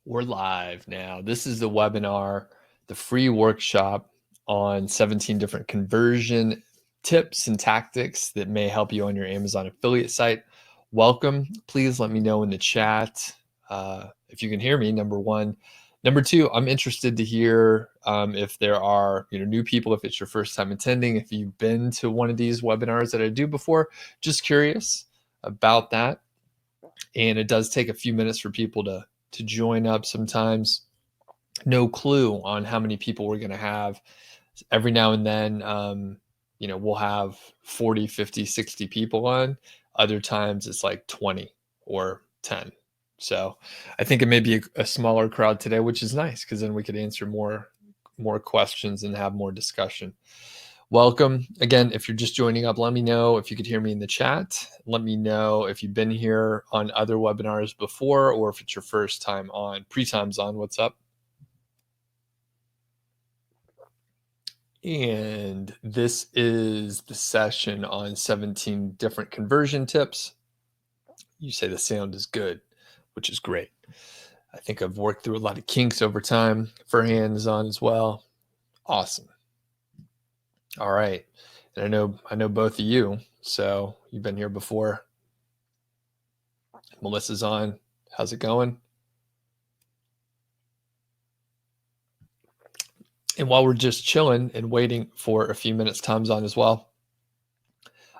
We're live now. This is the webinar, the free workshop on 17 different conversion tips and tactics that may help you on your Amazon affiliate site. Welcome. Please let me know in the chat if you can hear me, number one. Number two, I'm interested to hear if there are new people, if it's your first time attending, if you've been to one of these webinars that I do before. Just curious about that. And it does take a few minutes for people to join up sometimes. No clue on how many people we're going to have. Every now and then, we'll have 40, 50, 60 people on. Other times it's like 20 or 10. So I think it may be a smaller crowd today, which is nice because then we could answer more questions and have more discussion. Welcome. Again, if you're just joining up, let me know if you could hear me in the chat. Let me know if you've been here on other webinars before or if it's your first time on. Pre-time's on. What's up? And this is the session on 17 different conversion tips. You say the sound is good, which is great. I think I've worked through a lot of kinks over time. Farhan is on as well. Awesome. All right. And I know both of you, so you've been here before. Melissa's on. How's it going? And while we're just chilling and waiting for a few minutes, Tom's on as well.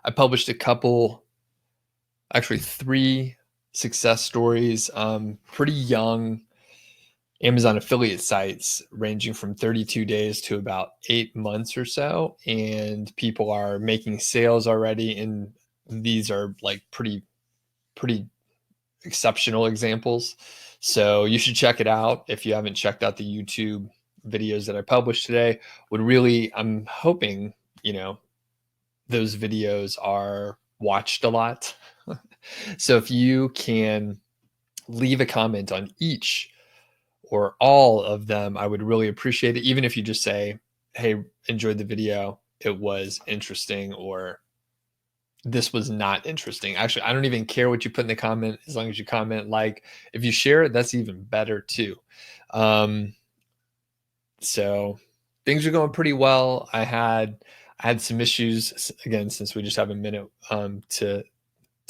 I published actually 3 success stories, pretty young Amazon affiliate sites ranging from 32 days to about 8 months or so. And people are making sales already. And these are like pretty exceptional examples. So you should check it out. If you haven't checked out the YouTube videos that I published today, I'm hoping, those videos are watched a lot. So if you can leave a comment on each or all of them, I would really appreciate it. Even if you just say, hey, enjoyed the video, it was interesting, or this was not interesting. Actually, I don't even care what you put in the comment as long as you comment. Like, if you share it, that's even better too. So things are going pretty well. I had some issues, again, since we just have a minute to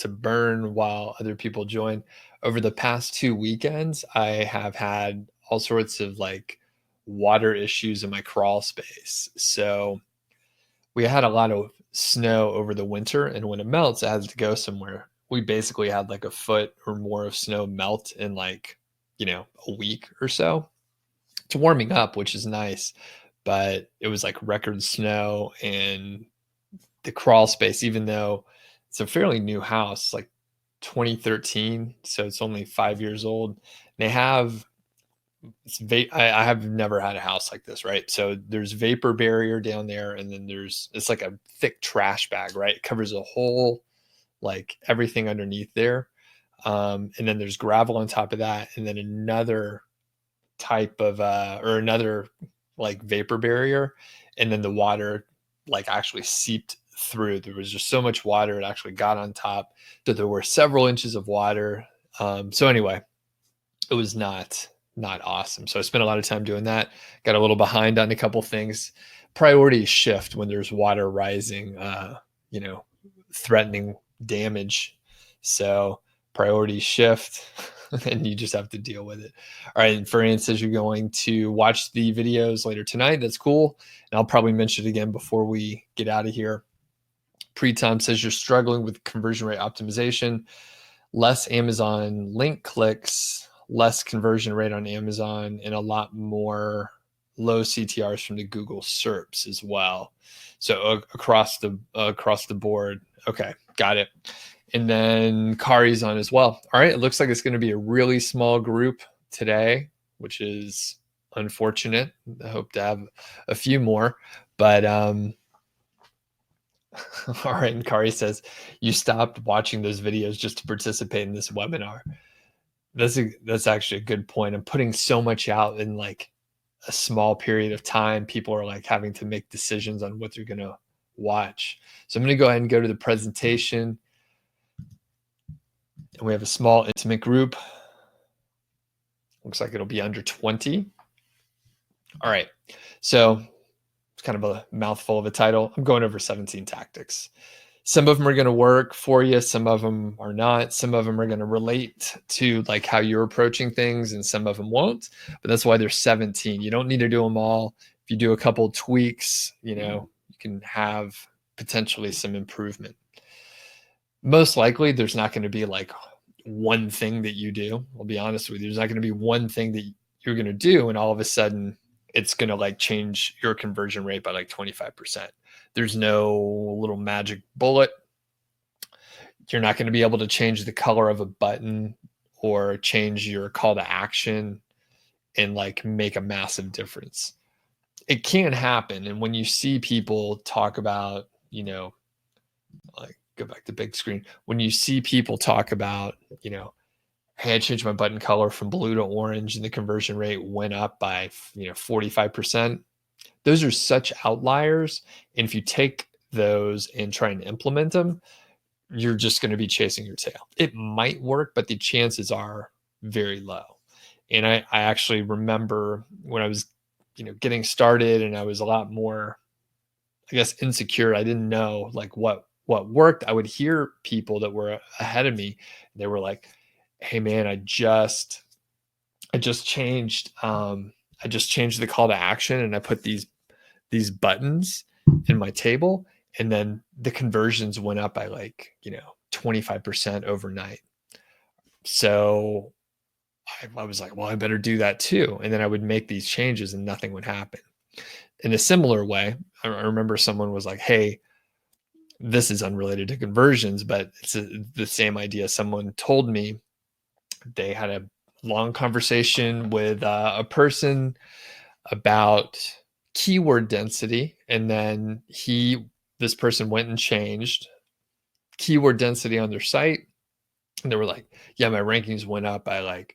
burn while other people join. Over the past 2 weekends, I have had all sorts of like water issues in my crawl space. So we had a lot of snow over the winter, and when it melts, it has to go somewhere. We basically had like a foot or more of snow melt in like, a week or so. It's warming up, which is nice, but it was like record snow, and the crawl space, even though it's a fairly new house, like 2013, so it's only 5 years old. They have I have never had a house like this, right? So there's vapor barrier down there, and then it's like a thick trash bag, right? It covers a whole, like everything underneath there. And then there's gravel on top of that, and then another type of or another like vapor barrier, and then the water like actually seeped through. There was just so much water, it actually got on top. So there were several inches of water. So anyway, it was not awesome. So I spent a lot of time doing that. Got a little behind on a couple things. Priorities shift when there's water rising, threatening damage. So priorities shift and you just have to deal with it. All right. And Fran says you're going to watch the videos later tonight. That's cool. And I'll probably mention it again before we get out of here. Pre-time says you're struggling with conversion rate optimization, less Amazon link clicks, less conversion rate on Amazon, and a lot more low CTRs from the Google SERPs as well. So across the board. Okay, got it. And then Kari's on as well. All right, it looks like it's going to be a really small group today, which is unfortunate. I hope to have a few more, but all right. And Kari says you stopped watching those videos just to participate in this webinar. That's actually a good point. I'm putting so much out in like a small period of time. People are like having to make decisions on what they're going to watch. So I'm going to go ahead and go to the presentation. And we have a small intimate group. Looks like it'll be under 20. All right. So it's kind of a mouthful of a title. I'm going over 17 tactics. Some of them are going to work for you. Some of them are not. Some of them are going to relate to like how you're approaching things, and some of them won't. But that's why there's 17. You don't need to do them all. If you do a couple tweaks, you can have potentially some improvement. Most likely, there's not going to be like one thing that you do. I'll be honest with you. There's not going to be one thing that you're going to do, and all of a sudden, it's going to like change your conversion rate by like 25%. There's no little magic bullet. You're not going to be able to change the color of a button or change your call to action and like make a massive difference. It can happen. And when you see people talk about, like go back to big screen, when you see people talk about, hey, I changed my button color from blue to orange and the conversion rate went up by 45%. Those are such outliers. And if you take those and try and implement them, you're just going to be chasing your tail. It might work, but the chances are very low. And I actually remember when I was, getting started and I was a lot more, I guess, insecure. I didn't know like what worked. I would hear people that were ahead of me. They were like, hey man, I just changed the call to action and I put these buttons in my table, and then the conversions went up by like 25% overnight. So I was like, well, I better do that too. And then I would make these changes and nothing would happen. In a similar way, I remember someone was like, hey, this is unrelated to conversions, but it's the same idea. Someone told me they had a long conversation with a person about keyword density, and then this person went and changed keyword density on their site, and they were like, yeah, my rankings went up by like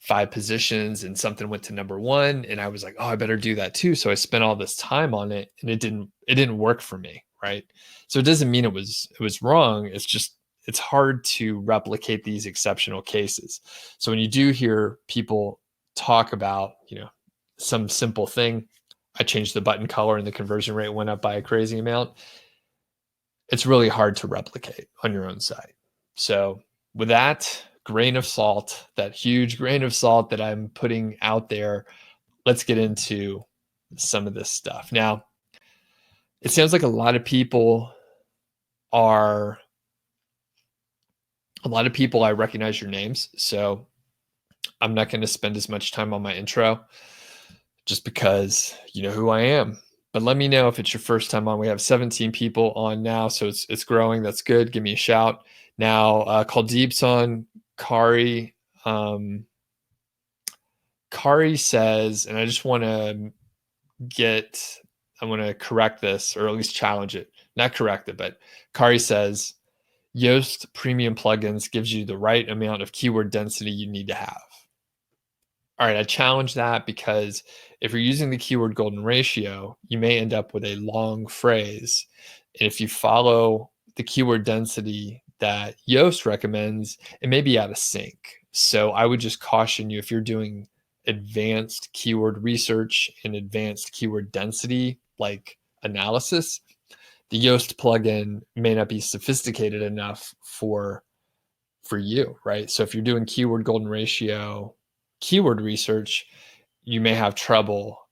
5 positions and something went to number 1, and I was like, oh, I better do that too. So I spent all this time on it and it didn't work for me, right? So it doesn't mean it was wrong. It's just it's hard to replicate these exceptional cases. So when you do hear people talk about some simple thing, I changed the button color and the conversion rate went up by a crazy amount, it's really hard to replicate on your own site. So with that grain of salt, that huge grain of salt that I'm putting out there, let's get into some of this stuff. Now, it sounds like a lot of people I recognize your names. So I'm not going to spend as much time on my intro just because you know who I am. But let me know if it's your first time on. We have 17 people on now, so it's growing. That's good. Give me a shout. Now, Kuldeep's on. Kari says, and I just want to correct this, or at least challenge it. Not correct it, but Kari says, Yoast premium plugins gives you the right amount of keyword density you need to have. All right, I challenge that because if you're using the keyword golden ratio, you may end up with a long phrase. And if you follow the keyword density that Yoast recommends, it may be out of sync. So I would just caution you, if you're doing advanced keyword research and advanced keyword density like analysis, the Yoast plugin may not be sophisticated enough for you, right? So if you're doing keyword golden ratio keyword research, you may have trouble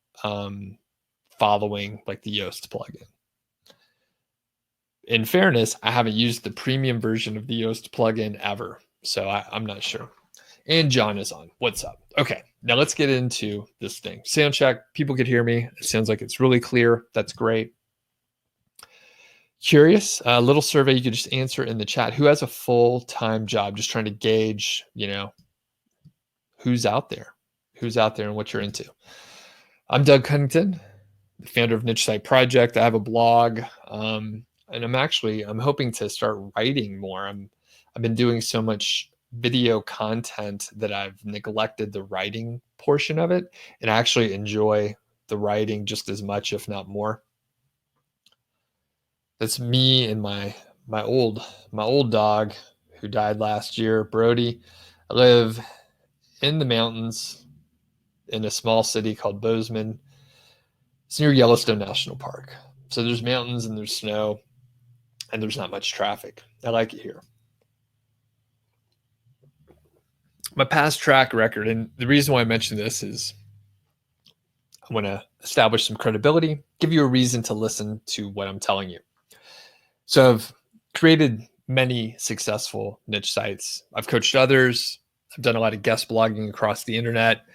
following like the Yoast plugin. In fairness, I haven't used the premium version of the Yoast plugin ever, so I'm not sure. And John is on. What's up? Okay, now let's get into this thing. Sound check. People could hear me. It sounds like it's really clear. That's great. Curious, a little survey you could just answer in the chat. Who has a full-time job? Just trying to gauge, who's out there and what you're into. I'm Doug Cunnington, the founder of Niche Site Project. I have a blog, and I'm hoping to start writing more. I've been doing so much video content that I've neglected the writing portion of it, and I actually enjoy the writing just as much, if not more. That's me and my old dog who died last year, Brody. I live in the mountains in a small city called Bozeman. It's near Yellowstone National Park. So there's mountains and there's snow and there's not much traffic. I like it here. My past track record, and the reason why I mention this is I want to establish some credibility, give you a reason to listen to what I'm telling you. So I've created many successful niche sites. I've coached others. I've done a lot of guest blogging across the internet.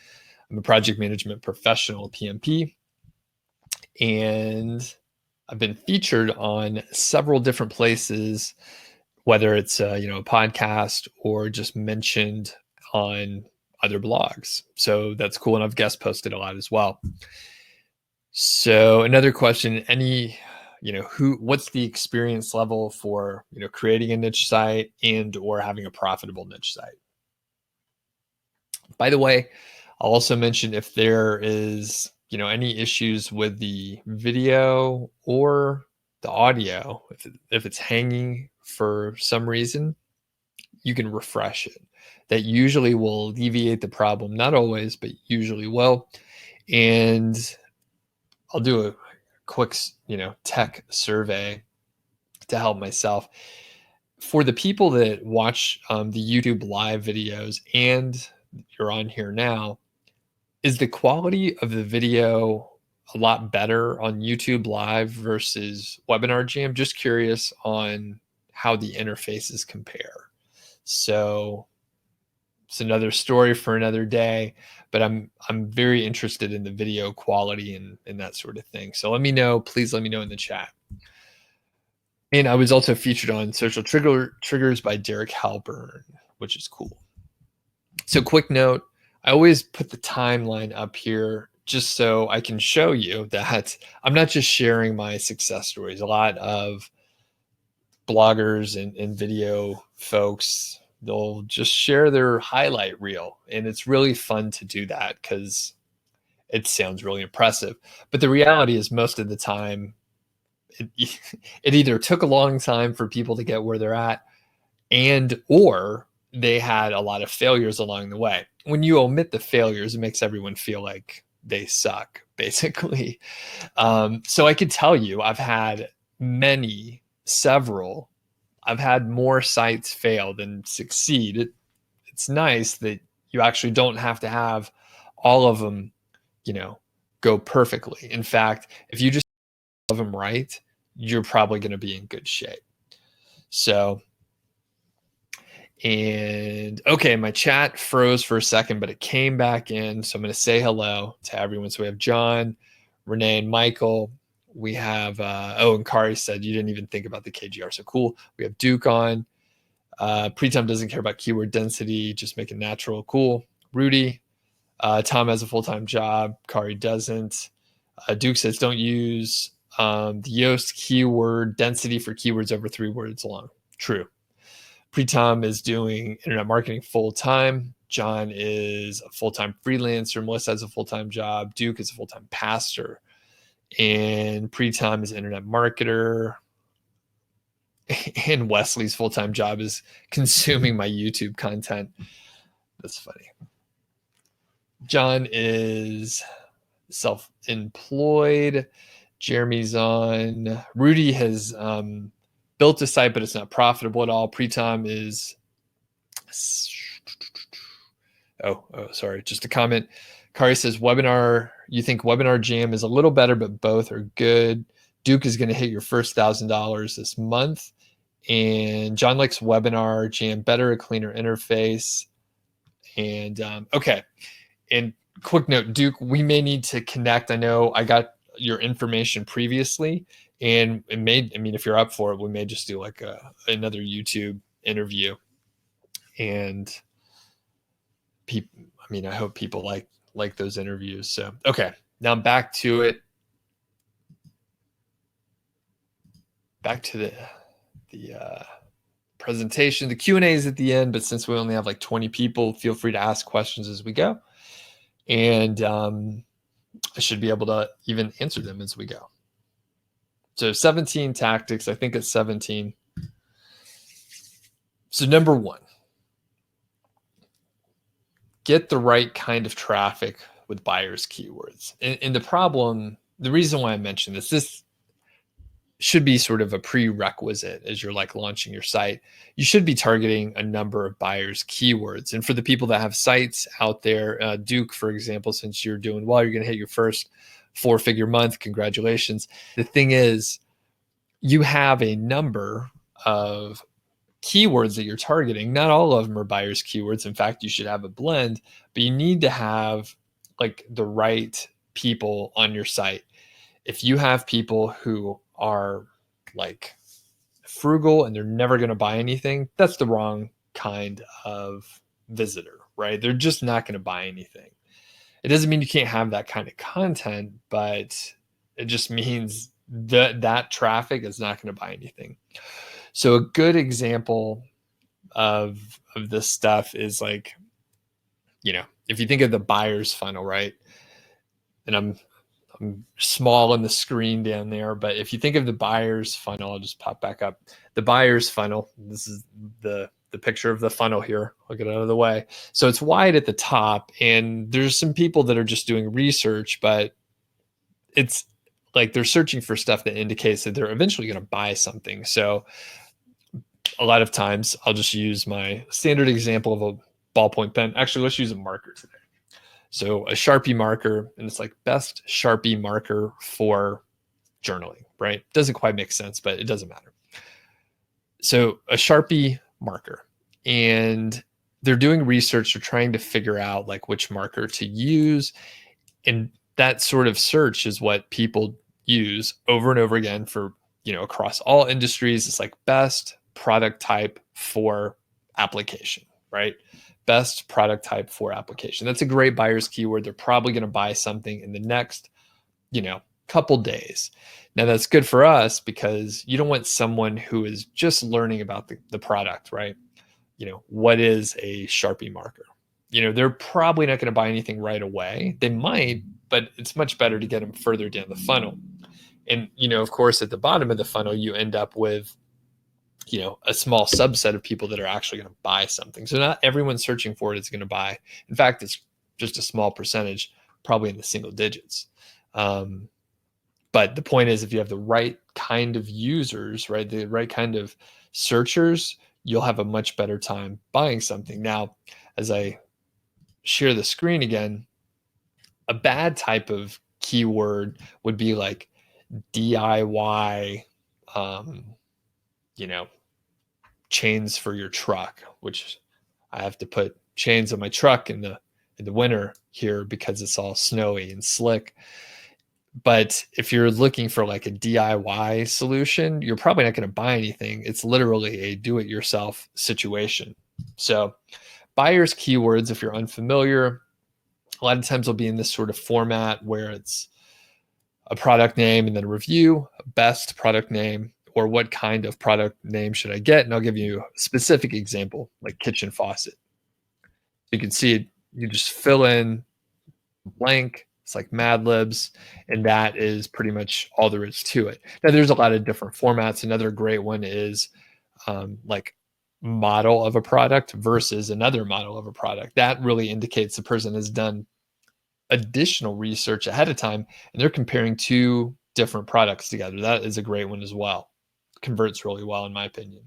I'm a project management professional, PMP, and I've been featured on several different places, whether it's a podcast or just mentioned on other blogs. So that's cool, and I've guest posted a lot as well. So another question: what's the experience level for creating a niche site and or having a profitable niche site? By the way, I'll also mention if there is any issues with the video or the audio, if it's hanging for some reason, you can refresh it. That usually will alleviate the problem. Not always, but usually will. And I'll do a quick tech survey to help myself. For the people that watch the YouTube live videos and you're on here now, is the quality of the video a lot better on YouTube live versus Webinar Jam? Just curious on how the interfaces compare. So it's another story for another day, but I'm very interested in the video quality and that sort of thing. So please let me know in the chat. And I was also featured on Social Triggers by Derek Halpern, which is cool. So quick note, I always put the timeline up here just so I can show you that I'm not just sharing my success stories. A lot of bloggers and video folks, they'll just share their highlight reel. And it's really fun to do that because it sounds really impressive. But the reality is most of the time, it either took a long time for people to get where they're at and or they had a lot of failures along the way. When you omit the failures, it makes everyone feel like they suck, basically. So I could tell you I've had several. I've had more sites fail than succeed. It's nice that you actually don't have to have all of them, go perfectly. In fact, if you just have them right, you're probably going to be in good shape. So, and okay, my chat froze for a second, but it came back in. So I'm going to say hello to everyone. So we have John, Renee, and Michael. We have, and Kari said you didn't even think about the KGR. So cool. We have Duke on. Pretom doesn't care about keyword density, just make it natural. Cool. Rudy, Tom has a full-time job. Kari doesn't. Duke says don't use the Yoast keyword density for keywords over 3 words long. True. Pretom is doing internet marketing full-time. John is a full-time freelancer. Melissa has a full-time job. Duke is a full-time pastor. And Pretom is an internet marketer. And Wesley's full-time job is consuming my YouTube content. That's funny. John is self-employed. Jeremy's on. Rudy has built a site, but it's not profitable at all. Pretom is. Sorry. Just a comment. Kari says you think Webinar Jam is a little better, but both are good. Duke is going to hit your first $1,000 this month. And John likes Webinar Jam better, a cleaner interface. And okay. And quick note, Duke, we may need to connect. I know I got your information previously, and if you're up for it, we may just do like another YouTube interview. And I hope people like those interviews. So, okay, now I'm back to it. Back to the presentation. The Q&A is at the end, but since we only have like 20 people, feel free to ask questions as we go. And I should be able to even answer them as we go. So 17 tactics. I think it's 17. So number 1, get the right kind of traffic with buyers keywords. And the reason why I mentioned this should be sort of a prerequisite as you're like launching your site. You should be targeting a number of buyers keywords. And for the people that have sites out there, Duke, for example, since you're doing well, you're going to hit your first 4-figure month. Congratulations. The thing is, you have a number of keywords that you're targeting. Not all of them are buyers keywords. In fact, you should have a blend, but you need to have like the right people on your site. If you have people who are like frugal and they're never going to buy anything, that's the wrong kind of visitor, right? They're just not going to buy anything. It doesn't mean you can't have that kind of content, but it just means that traffic is not going to buy anything. So a good example of this stuff is like, if you think of the buyer's funnel, right? And I'm small on the screen down there, but if you think of the buyer's funnel, I'll just pop back up. The buyer's funnel, this is the picture of the funnel here. I'll get it out of the way. So it's wide at the top, and there's some people that are just doing research, but it's like they're searching for stuff that indicates that they're eventually going to buy something. So a lot of times I'll just use my standard example of a ballpoint pen. Actually, let's use a marker today. So a Sharpie marker, and it's like best Sharpie marker for journaling, right? Doesn't quite make sense, but it doesn't matter. So a Sharpie marker, and they're doing research. They're trying to figure out like which marker to use. And that sort of search is what people use over and over again for, across all industries. It's like best product type for application, right? Best product type for application. That's a great buyer's keyword. They're probably going to buy something in the next, couple days. Now that's good for us because you don't want someone who is just learning about the product, right? What is a Sharpie marker? They're probably not going to buy anything right away. They might, but it's much better to get them further down the funnel. And, of course, at the bottom of the funnel, you end up with a small subset of people that are actually going to buy something. So not everyone searching for it is going to buy. In fact, it's just a small percentage, probably in the single digits. But the point is, if you have the right kind of users, right, the right kind of searchers, you'll have a much better time buying something. Now, as I share the screen again, a bad type of keyword would be like DIY, chains for your truck, which I have to put chains on my truck in the winter here because it's all snowy and slick. But if you're looking for like a DIY solution, you're probably not going to buy anything. It's literally a do-it-yourself situation. So buyers keywords, if you're unfamiliar, a lot of times will be in this sort of format where it's a product name and then a review, a best product name, or what kind of product name should I get? And I'll give you a specific example, like kitchen faucet. You can see it, you just fill in blank. It's like Mad Libs, and that is pretty much all there is to it. Now, there's a lot of different formats. Another great one is like model of a product versus another model of a product. That really indicates the person has done additional research ahead of time, and they're comparing two different products together. That is a great one as well. Converts really well, in my opinion.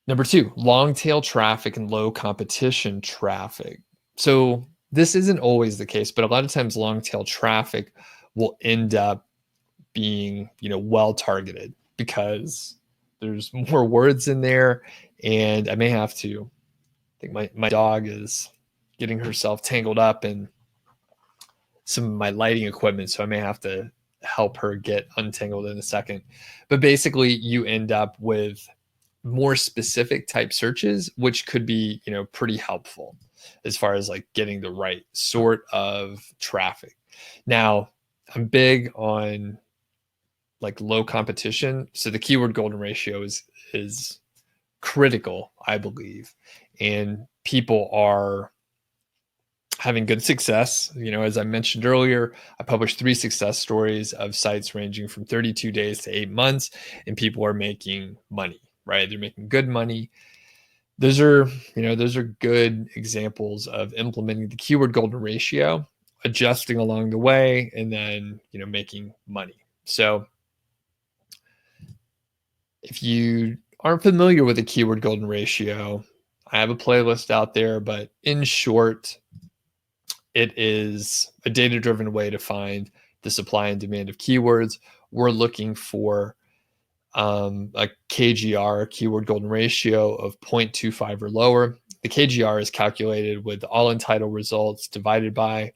Number 2, long tail traffic and low competition traffic. So this isn't always the case, but a lot of times long tail traffic will end up being, well targeted because there's more words in there. And I may have to, I think my dog is getting herself tangled up in some of my lighting equipment. So I may have to help her get untangled in a second. But basically you end up with more specific type searches, which could be, pretty helpful as far as like getting the right sort of traffic. Now, I'm big on like low competition. So the keyword golden ratio is critical, I believe. And people are having good success. As I mentioned earlier, I published 3 success stories of sites ranging from 32 days to 8 months, and people are making money, right? They're making good money. those are good examples of implementing the keyword golden ratio, adjusting along the way, and then, making money. So if you aren't familiar with the keyword golden ratio, I have a playlist out there, but in short, it is a data-driven way to find the supply and demand of keywords. We're looking for a KGR, keyword golden ratio, of 0.25 or lower. The KGR is calculated with all entitled results divided by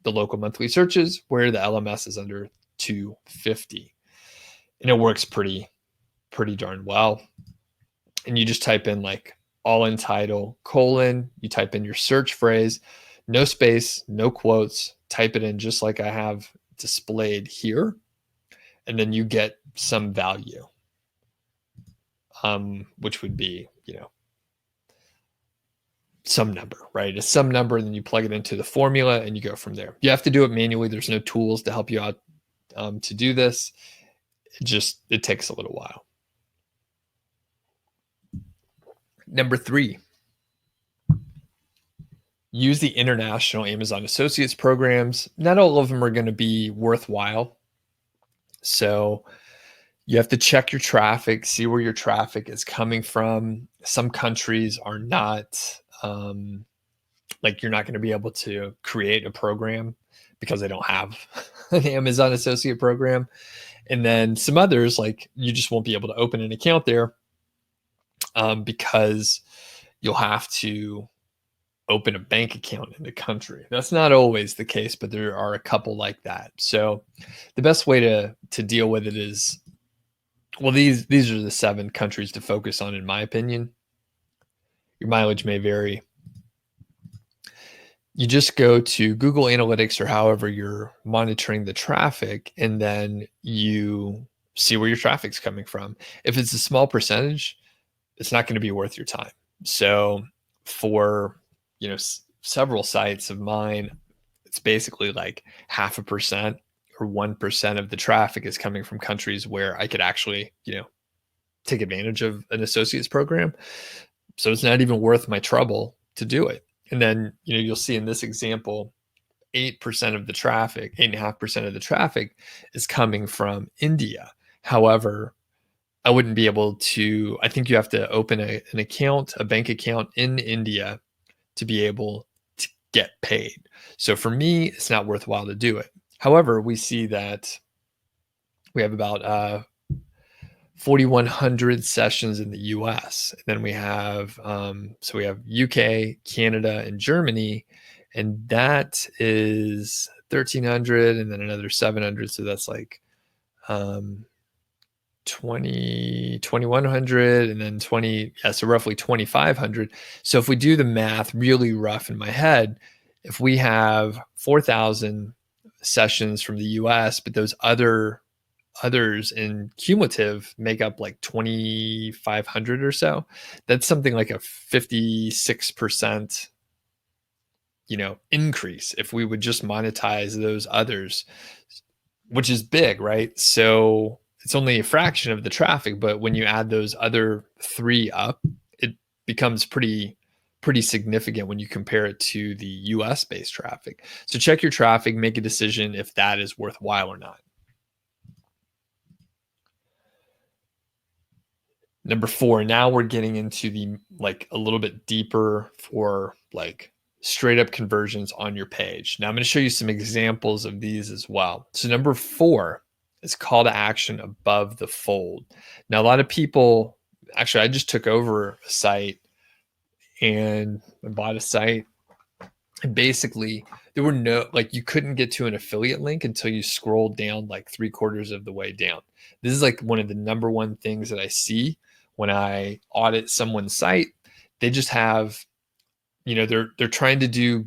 the local monthly searches, where the LMS is under 250. And it works pretty darn well. And you just type in like all entitled : you type in your search phrase, no space, no quotes, type it in just like I have displayed here, and then you get some value, which would be, some number, right? It's some number, and then you plug it into the formula and you go from there. You have to do it manually. There's no tools to help you out to do this. It takes a little while. Number 3, use the international Amazon Associates programs. Not all of them are going to be worthwhile. So you have to check your traffic, see where your traffic is coming from. Some countries are not, like, you're not going to be able to create a program because they don't have an Amazon Associate program. And then some others, like, you just won't be able to open an account there because you'll have to open a bank account in the country. That's not always the case, but there are a couple like that. So the best way to deal with it is, well, these are the 7 countries to focus on, in my opinion. Your mileage may vary. You just go to Google Analytics or however you're monitoring the traffic, and then you see where your traffic's coming from. If it's a small percentage, it's not going to be worth your time. So for, several sites of mine, it's basically like 0.5% or 1% of the traffic is coming from countries where I could actually, take advantage of an associate's program. So it's not even worth my trouble to do it. And then, you'll see in this example, 8% of the traffic, 8.5% of the traffic is coming from India. However, I wouldn't be able to, I think you have to open an account, a bank account in India to be able to get paid. So for me, it's not worthwhile to do it. However, we see that we have about 4,100 sessions in the US. And then we have, so we have UK, Canada, and Germany, and that is 1,300 and then another 700. So that's like 2,100 and then 20. Yeah, so roughly 2,500. So if we do the math really rough in my head, if we have 4,000 sessions from the US, but those others in cumulative make up like 2,500 or so, that's something like a 56%, increase if we would just monetize those others, which is big, right? So it's only a fraction of the traffic, but when you add those other 3 up, it becomes pretty significant when you compare it to the US based traffic. So check your traffic, make a decision if that is worthwhile or not. Number 4, now we're getting into the, like, a little bit deeper for like straight up conversions on your page. Now I'm going to show you some examples of these as well. So number 4 is call to action above the fold. Now, a lot of people, actually, I just took over a site and I bought a site, and basically there were no, like, you couldn't get to an affiliate link until you scrolled down like 3/4 of the way down. This is like one of the number one things that I see when I audit someone's site. They just have, they're trying to do,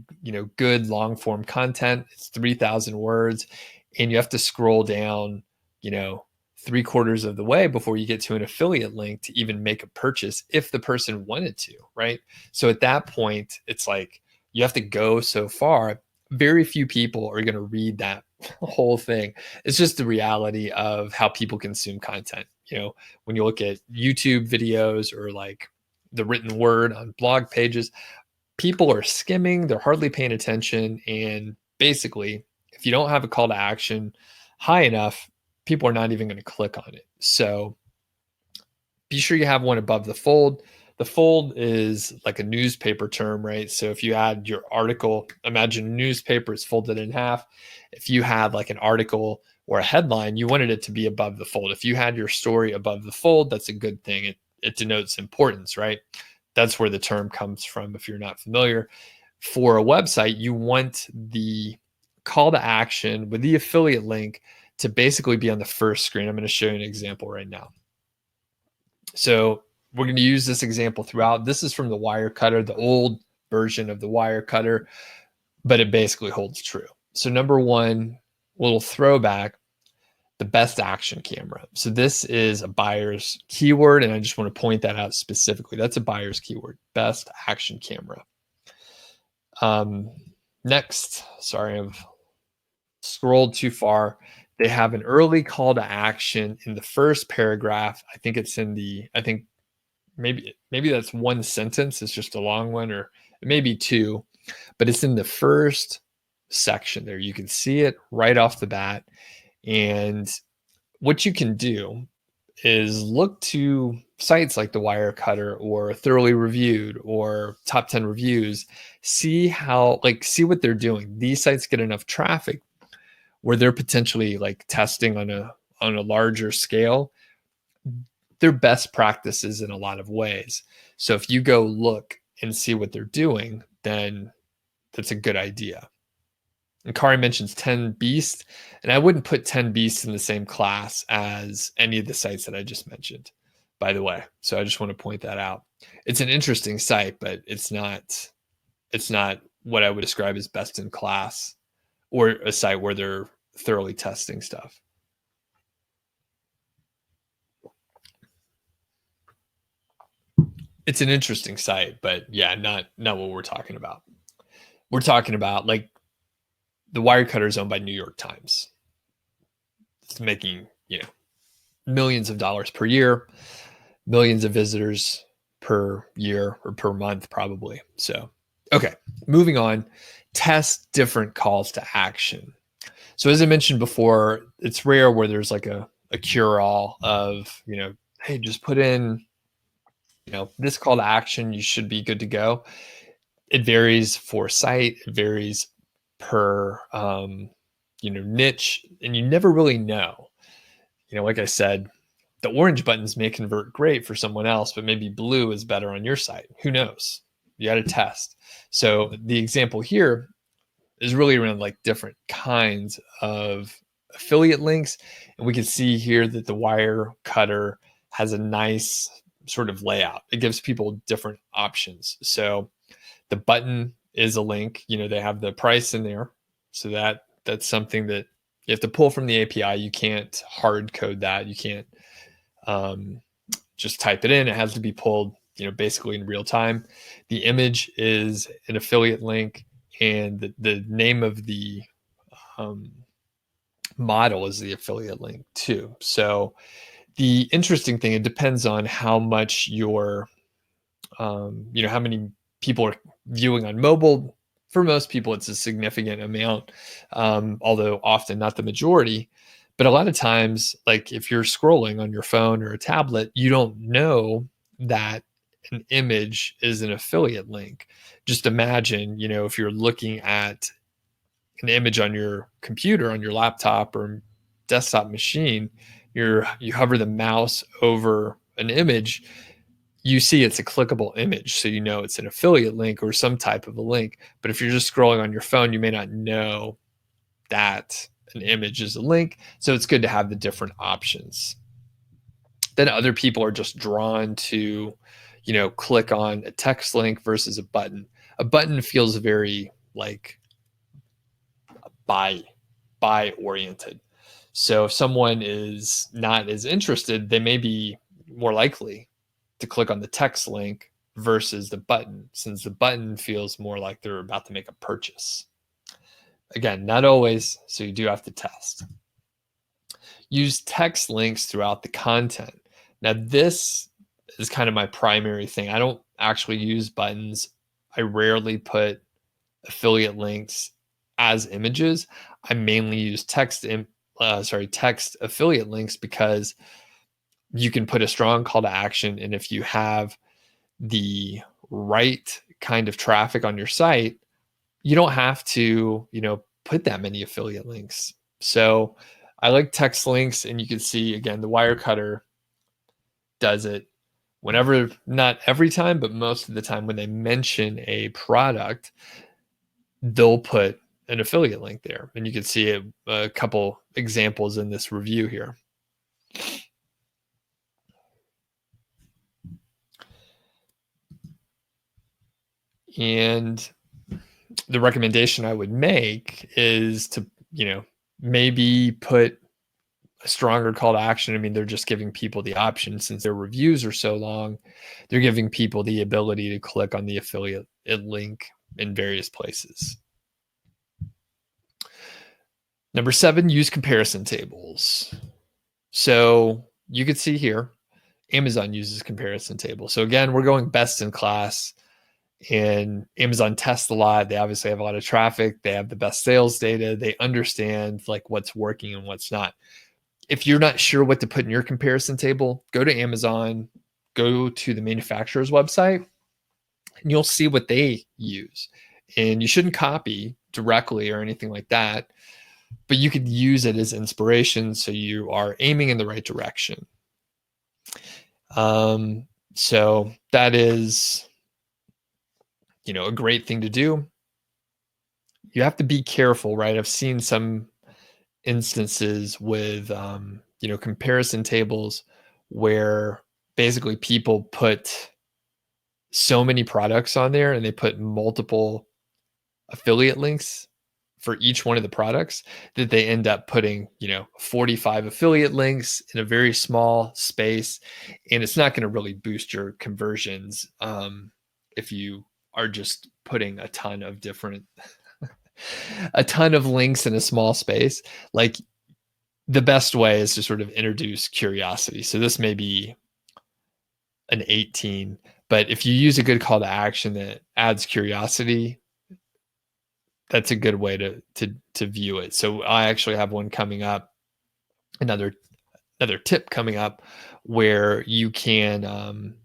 good long form content. It's 3,000 words, and you have to scroll down, 3/4 of the way before you get to an affiliate link to even make a purchase if the person wanted to, right? So at that point, it's like you have to go so far. Very few people are going to read that whole thing. It's just the reality of how people consume content. When you look at YouTube videos or like the written word on blog pages. People are skimming, they're hardly paying attention. And basically, if you don't have a call to action high enough, people are not even going to click on it. So be sure you have one above the fold. The fold is like a newspaper term, right? So if you add your article, imagine a newspaper is folded in half. If you had like an article or a headline, you wanted it to be above the fold. If you had your story above the fold, that's a good thing. It denotes importance, right? That's where the term comes from if you're not familiar. For a website, you want the call to action with the affiliate link to basically be on the first screen. I'm going to show you an example right now. So we're going to use this example throughout. This is from the Wirecutter, the old version of the Wirecutter, but it basically holds true. So number one, little throwback, the best action camera. So this is a buyer's keyword, and I just want to point that out specifically. That's a buyer's keyword, best action camera. Next, sorry, I've scrolled too far. They have an early call to action in the first paragraph. I think it's in the, I think maybe that's one sentence. It's just a long one, or maybe two, but it's in the first section there. You can see it right off the bat. And what you can do is look to sites like the Wirecutter or Thoroughly Reviewed or Top 10 Reviews, see what they're doing. These sites get enough traffic where they're potentially like testing on a larger scale. They're best practices in a lot of ways. So if you go look and see what they're doing, then that's a good idea. And Kari mentions 10 Beast, and I wouldn't put 10 Beasts in the same class as any of the sites that I just mentioned, by the way. So I just want to point that out. It's an interesting site, but it's not what I would describe as best in class or a site where they're thoroughly testing stuff. It's an interesting site, but yeah, not what we're talking about. We're talking about like the Wirecutter is owned by New York Times. It's making, millions of dollars per year, millions of visitors per year or per month, probably. So, okay, moving on. Test different calls to action. So as I mentioned before, it's rare where there's like a cure-all of, hey, just put in, this call to action, you should be good to go. It varies for site. It varies per, niche, and you never really know. Like I said, the orange buttons may convert great for someone else, but maybe blue is better on your site. Who knows? You got to test. So the example here is really around like different kinds of affiliate links. And we can see here that the Wirecutter has a nice sort of layout. It gives people different options. So the button is a link. They have the price in there. So that's something that you have to pull from the API. You can't hard code that. You can't just type it in. It has to be pulled, basically in real time. The image is an affiliate link, and the name of the model is the affiliate link too. So the interesting thing, it depends on how much your, how many people are viewing on mobile. For most people, it's a significant amount, although often not the majority. But a lot of times, like if you're scrolling on your phone or a tablet, you don't know that an image is an affiliate link. Just imagine, if you're looking at an image on your computer, on your laptop or desktop machine, you hover the mouse over an image, you see it's a clickable image, so it's an affiliate link or some type of a link. But if you're just scrolling on your phone, you may not know that an image is a link. So it's good to have the different options. Then other people are just drawn to, click on a text link versus a button. A button feels very like buy oriented. So if someone is not as interested, they may be more likely to click on the text link versus the button, since the button feels more like they're about to make a purchase. Again, not always, so you do have to test. Use text links throughout the content. Now, this is kind of my primary thing. I don't actually use buttons. I rarely put affiliate links as images. I mainly use text affiliate links because you can put a strong call to action, and if you have the right kind of traffic on your site, you don't have to, put that many affiliate links. So I like text links, and you can see again the Wirecutter does it whenever, not every time, but most of the time when they mention a product, they'll put an affiliate link there. And you can see a couple examples in this review here. And the recommendation I would make is to, maybe put a stronger call to action. I mean, they're just giving people the option, since their reviews are so long, they're giving people the ability to click on the affiliate link in various places. Number 7, use comparison tables. So you could see here, Amazon uses comparison tables. So again, we're going best in class, and Amazon tests a lot. They obviously have a lot of traffic. They have the best sales data. They understand like what's working and what's not. If you're not sure what to put in your comparison table, go to Amazon, go to the manufacturer's website, and you'll see what they use. And you shouldn't copy directly or anything like that, but you could use it as inspiration so you are aiming in the right direction. So that is, a great thing to do. You have to be careful, right? I've seen some instances with, comparison tables where basically people put so many products on there and they put multiple affiliate links for each one of the products that they end up putting, 45 affiliate links in a very small space. And it's not going to really boost your conversions if you are just putting a ton of links in a small space. Like, the best way is to sort of introduce curiosity. So this may be an 18, but if you use a good call to action that adds curiosity, that's a good way to view it. So I actually have one coming up, another tip coming up, where you can,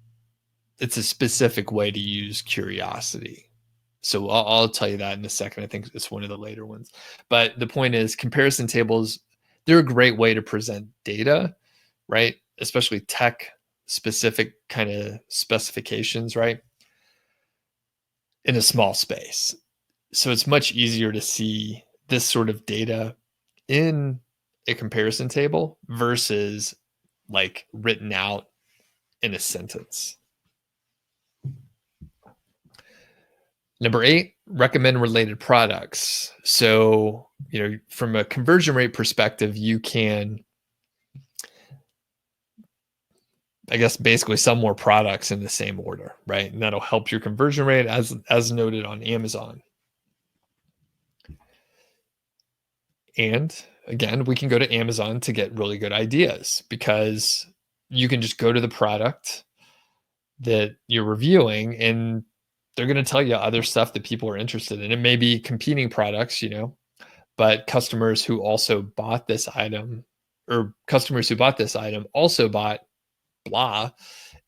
it's a specific way to use curiosity. So I'll tell you that in a second. I think it's one of the later ones. But the point is, comparison tables, they're a great way to present data, right? Especially tech specific kind of specifications, right? In a small space. So it's much easier to see this sort of data in a comparison table versus like written out in a sentence. Number 8, recommend related products. So, from a conversion rate perspective, you can, I guess, basically sell more products in the same order, right? And that'll help your conversion rate as noted on Amazon. And again, we can go to Amazon to get really good ideas, because you can just go to the product that you're reviewing and they're going to tell you other stuff that people are interested in. It may be competing products, but customers who also bought this item, or customers who bought this item also bought blah,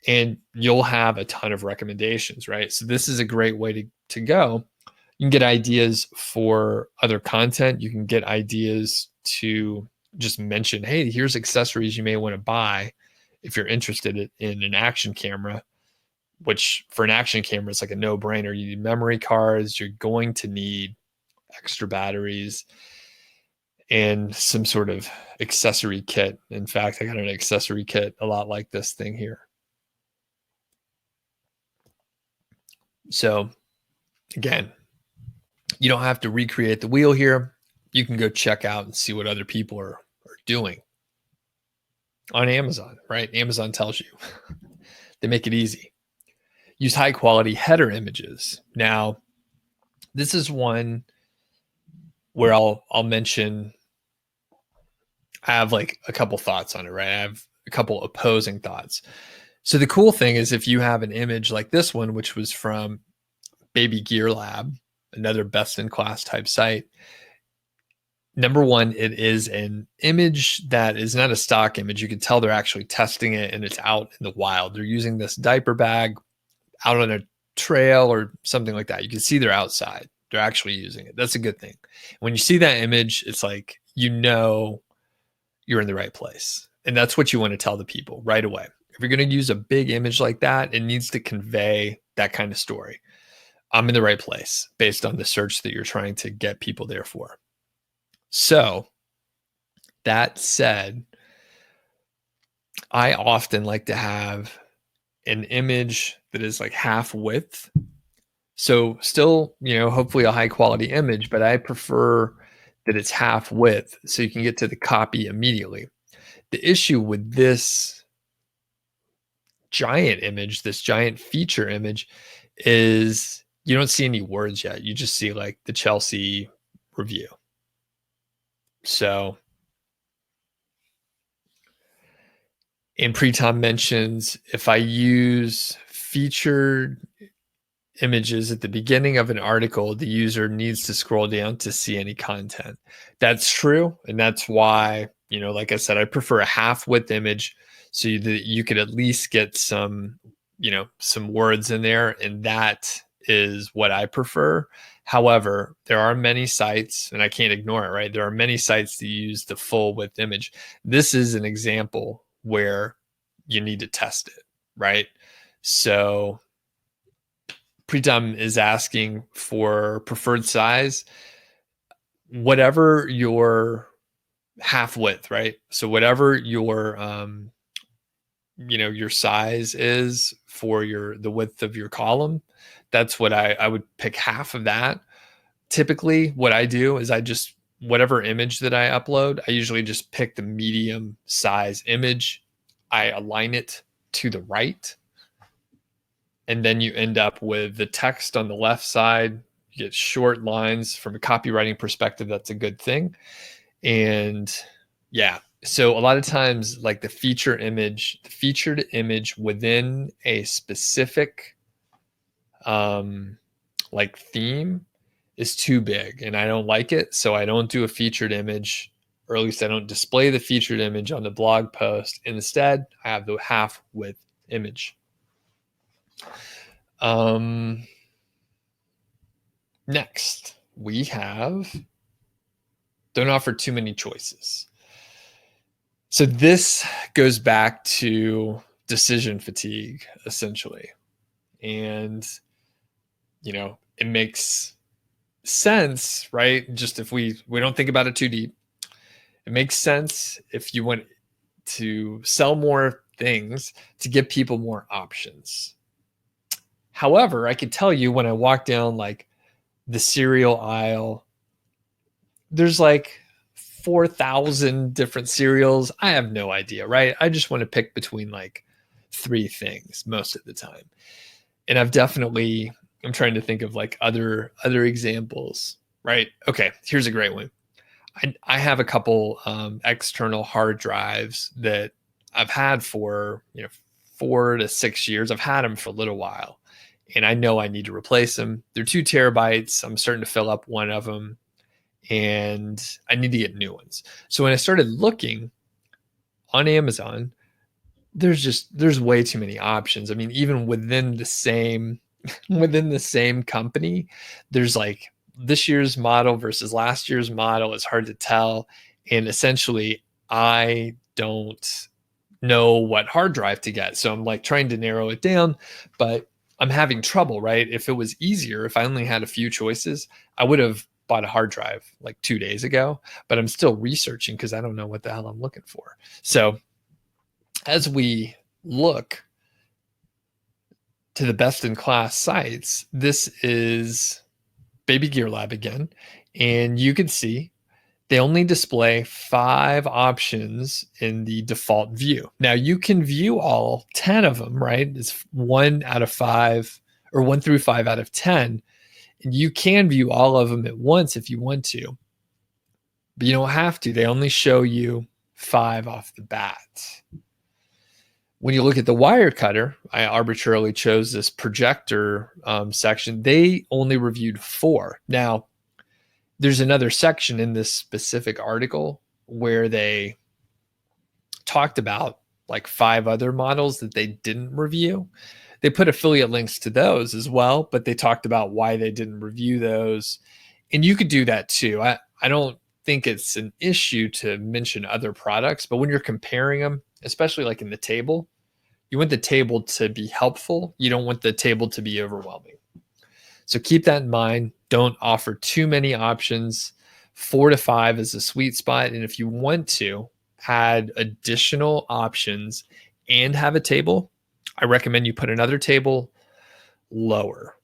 and you'll have a ton of recommendations, right? So this is a great way to go. You can get ideas for other content. You can get ideas to just mention, hey, here's accessories you may want to buy if you're interested in an action camera, which for an action camera, it's like a no-brainer. You need memory cards. You're going to need extra batteries and some sort of accessory kit. In fact, I got an accessory kit a lot like this thing here. So again, you don't have to recreate the wheel here. You can go check out and see what other people are doing on Amazon, right? Amazon tells you. They make it easy. Use high quality header images. Now, this is one where I'll mention, I have like a couple thoughts on it, right? I have a couple opposing thoughts. So the cool thing is if you have an image like this one, which was from Baby Gear Lab, another best in class type site, number one, it is an image that is not a stock image. You can tell they're actually testing it and it's out in the wild. They're using this diaper bag out on a trail or something like that. You can see they're outside. They're actually using it. That's a good thing. When you see that image, it's like, you know, you're in the right place. And that's what you want to tell the people right away. If you're going to use a big image like that, it needs to convey that kind of story. I'm in the right place based on the search that you're trying to get people there for. So that said, I often like to have an image that is like half width. So still, hopefully a high quality image, but I prefer that it's half width so you can get to the copy immediately. The issue with this giant image, this giant feature image, is you don't see any words yet. You just see like the Chelsea review. So, and Pritam mentions if I use featured images at the beginning of an article, the user needs to scroll down to see any content. That's true. And that's why, like I said, I prefer a half width image so that you could at least get some words in there. And that is what I prefer. However, there are many sites, and I can't ignore it, right? There are many sites that use the full width image. This is an example where you need to test it, right? So Pritam is asking for preferred size, whatever your half width, right? So whatever your your size is for the width of your column, that's what I would pick half of that. Typically what I do is whatever image that I upload, I usually just pick the medium size image. I align it to the right. And then you end up with the text on the left side. You get short lines. From a copywriting perspective, that's a good thing. And yeah, so a lot of times, like the featured image within a specific like theme is too big, and I don't like it. So I don't do a featured image, or at least I don't display the featured image on the blog post. Instead, I have the half width image. Next, we have don't offer too many choices. So this goes back to decision fatigue, essentially. And, it makes sense, right? Just if we don't think about it too deep, it makes sense if you want to sell more things to give people more options. However, I could tell you when I walk down like the cereal aisle, there's like 4,000 different cereals. I have no idea, right? I just want to pick between like 3 things most of the time. And I'm trying to think of like other examples, right? Okay, here's a great one. I have a couple external hard drives that I've had for 4 to 6 years. I've had them for a little while, and I know I need to replace them. They're 2 terabytes. I'm starting to fill up one of them, and I need to get new ones. So when I started looking on Amazon, there's way too many options. I mean, even within the same company, there's like this year's model versus last year's model. It's hard to tell. And essentially, I don't know what hard drive to get. So I'm like trying to narrow it down, but I'm having trouble, right? If it was easier, if I only had a few choices, I would have bought a hard drive like 2 days ago, but I'm still researching because I don't know what the hell I'm looking for. So as we look to the best in class sites, this is Baby Gear Lab again. And you can see they only display 5 options in the default view. Now you can view all 10 of them, right? It's 1 out of 5 or 1 through 5 out of 10. And you can view all of them at once if you want to, but you don't have to. They only show you 5 off the bat. When you look at the wire cutter, I arbitrarily chose this projector section. They only reviewed 4. Now, there's another section in this specific article where they talked about like 5 other models that they didn't review. They put affiliate links to those as well, but they talked about why they didn't review those. And you could do that too. I don't think it's an issue to mention other products, but when you're comparing them, especially like in the table, you want the table to be helpful. You don't want the table to be overwhelming. So keep that in mind. Don't offer too many options. 4 to 5 is a sweet spot. And if you want to add additional options and have a table, I recommend you put another table lower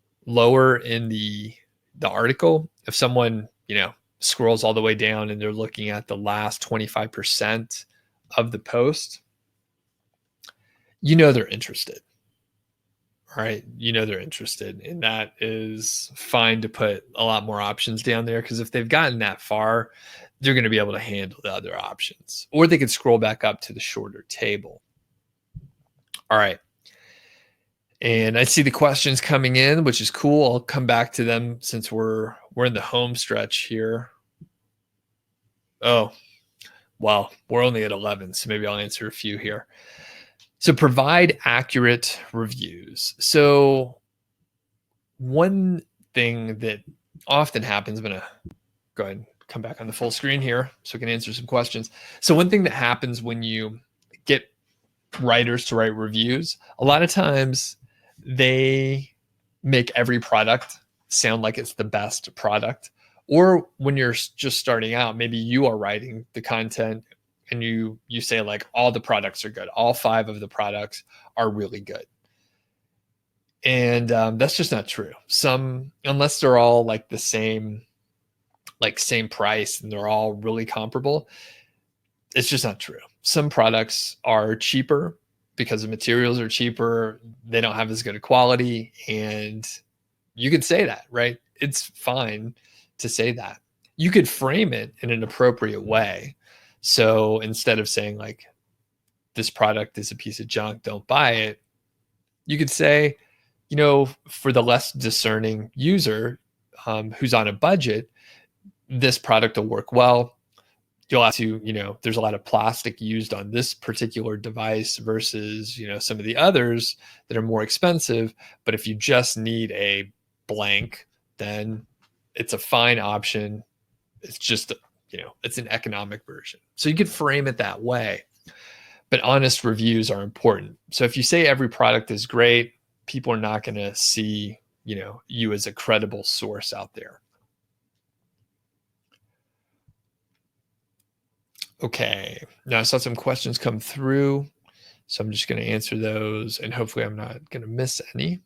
in the article. If someone, scrolls all the way down and they're looking at the last 25% of the post, they're interested. All right. They're interested. And that is fine to put a lot more options down there, because if they've gotten that far, they're going to be able to handle the other options, or they could scroll back up to the shorter table. All right. And I see the questions coming in, which is cool. I'll come back to them since we're in the home stretch here. Oh, well, we're only at 11, so maybe I'll answer a few here. So provide accurate reviews. So one thing that often happens, I'm going to go ahead and come back on the full screen here so I can answer some questions. So one thing that happens when you get writers to write reviews, a lot of times they make every product sound like it's the best product. Or when you're just starting out, maybe you are writing the content and you say like all the products are good. All 5 of the products are really good. And that's just not true. Some, unless they're all like the same price and they're all really comparable, it's just not true. Some products are cheaper because the materials are cheaper. They don't have as good a quality. And you could say that, right? It's fine to say that. You could frame it in an appropriate way. So instead of saying like, this product is a piece of junk, don't buy it, you could say, for the less discerning user who's on a budget, this product will work well. You'll have to, there's a lot of plastic used on this particular device versus, some of the others that are more expensive. But if you just need a blank, then it's a fine option. It's just, it's an economic version. So you could frame it that way. But honest reviews are important. So if you say every product is great, people are not going to see, you as a credible source out there. Okay, now I saw some questions come through, so I'm just going to answer those, and hopefully I'm not going to miss any.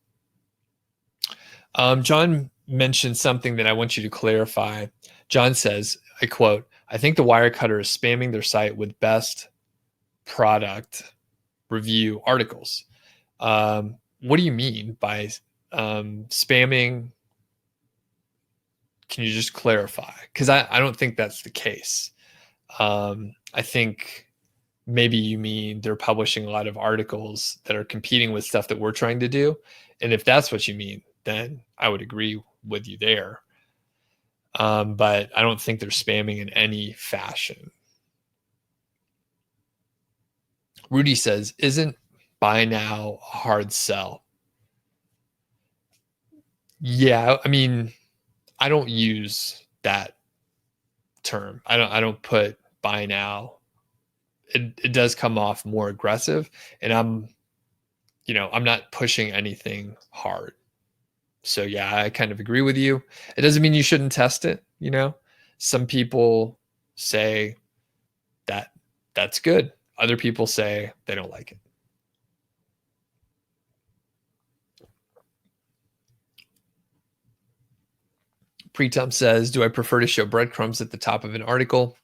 John mentioned something that I want you to clarify. John says, I quote, "I think the Wirecutter is spamming their site with best product review articles." What do you mean by spamming? Can you just clarify? Because I don't think that's the case. I think maybe you mean they're publishing a lot of articles that are competing with stuff that we're trying to do. And if that's what you mean, then I would agree with you there. But I don't think they're spamming in any fashion. Rudy says, isn't buy now a hard sell? Yeah, I mean, I don't use that term. I don't put buy now. It does come off more aggressive, and I'm not pushing anything hard. So yeah, I kind of agree with you. It doesn't mean you shouldn't test it. Some people say that that's good. Other people say they don't like it. Pretum says, do I prefer to show breadcrumbs at the top of an article?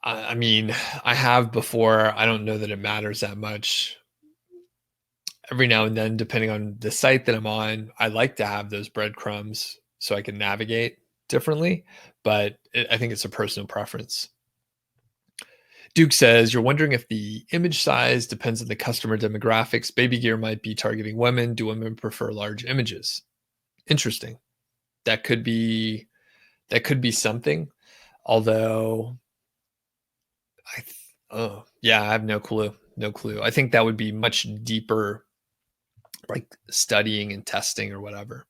I mean, I have before. I don't know that it matters that much. Every now and then, depending on the site that I'm on, I like to have those breadcrumbs so I can navigate differently, but I think it's a personal preference. Duke says, you're wondering if the image size depends on the customer demographics. Baby gear might be targeting women. Do women prefer large images? Interesting. That could be something. Although oh yeah, I have no clue. No clue. I think that would be much deeper, like studying and testing or whatever.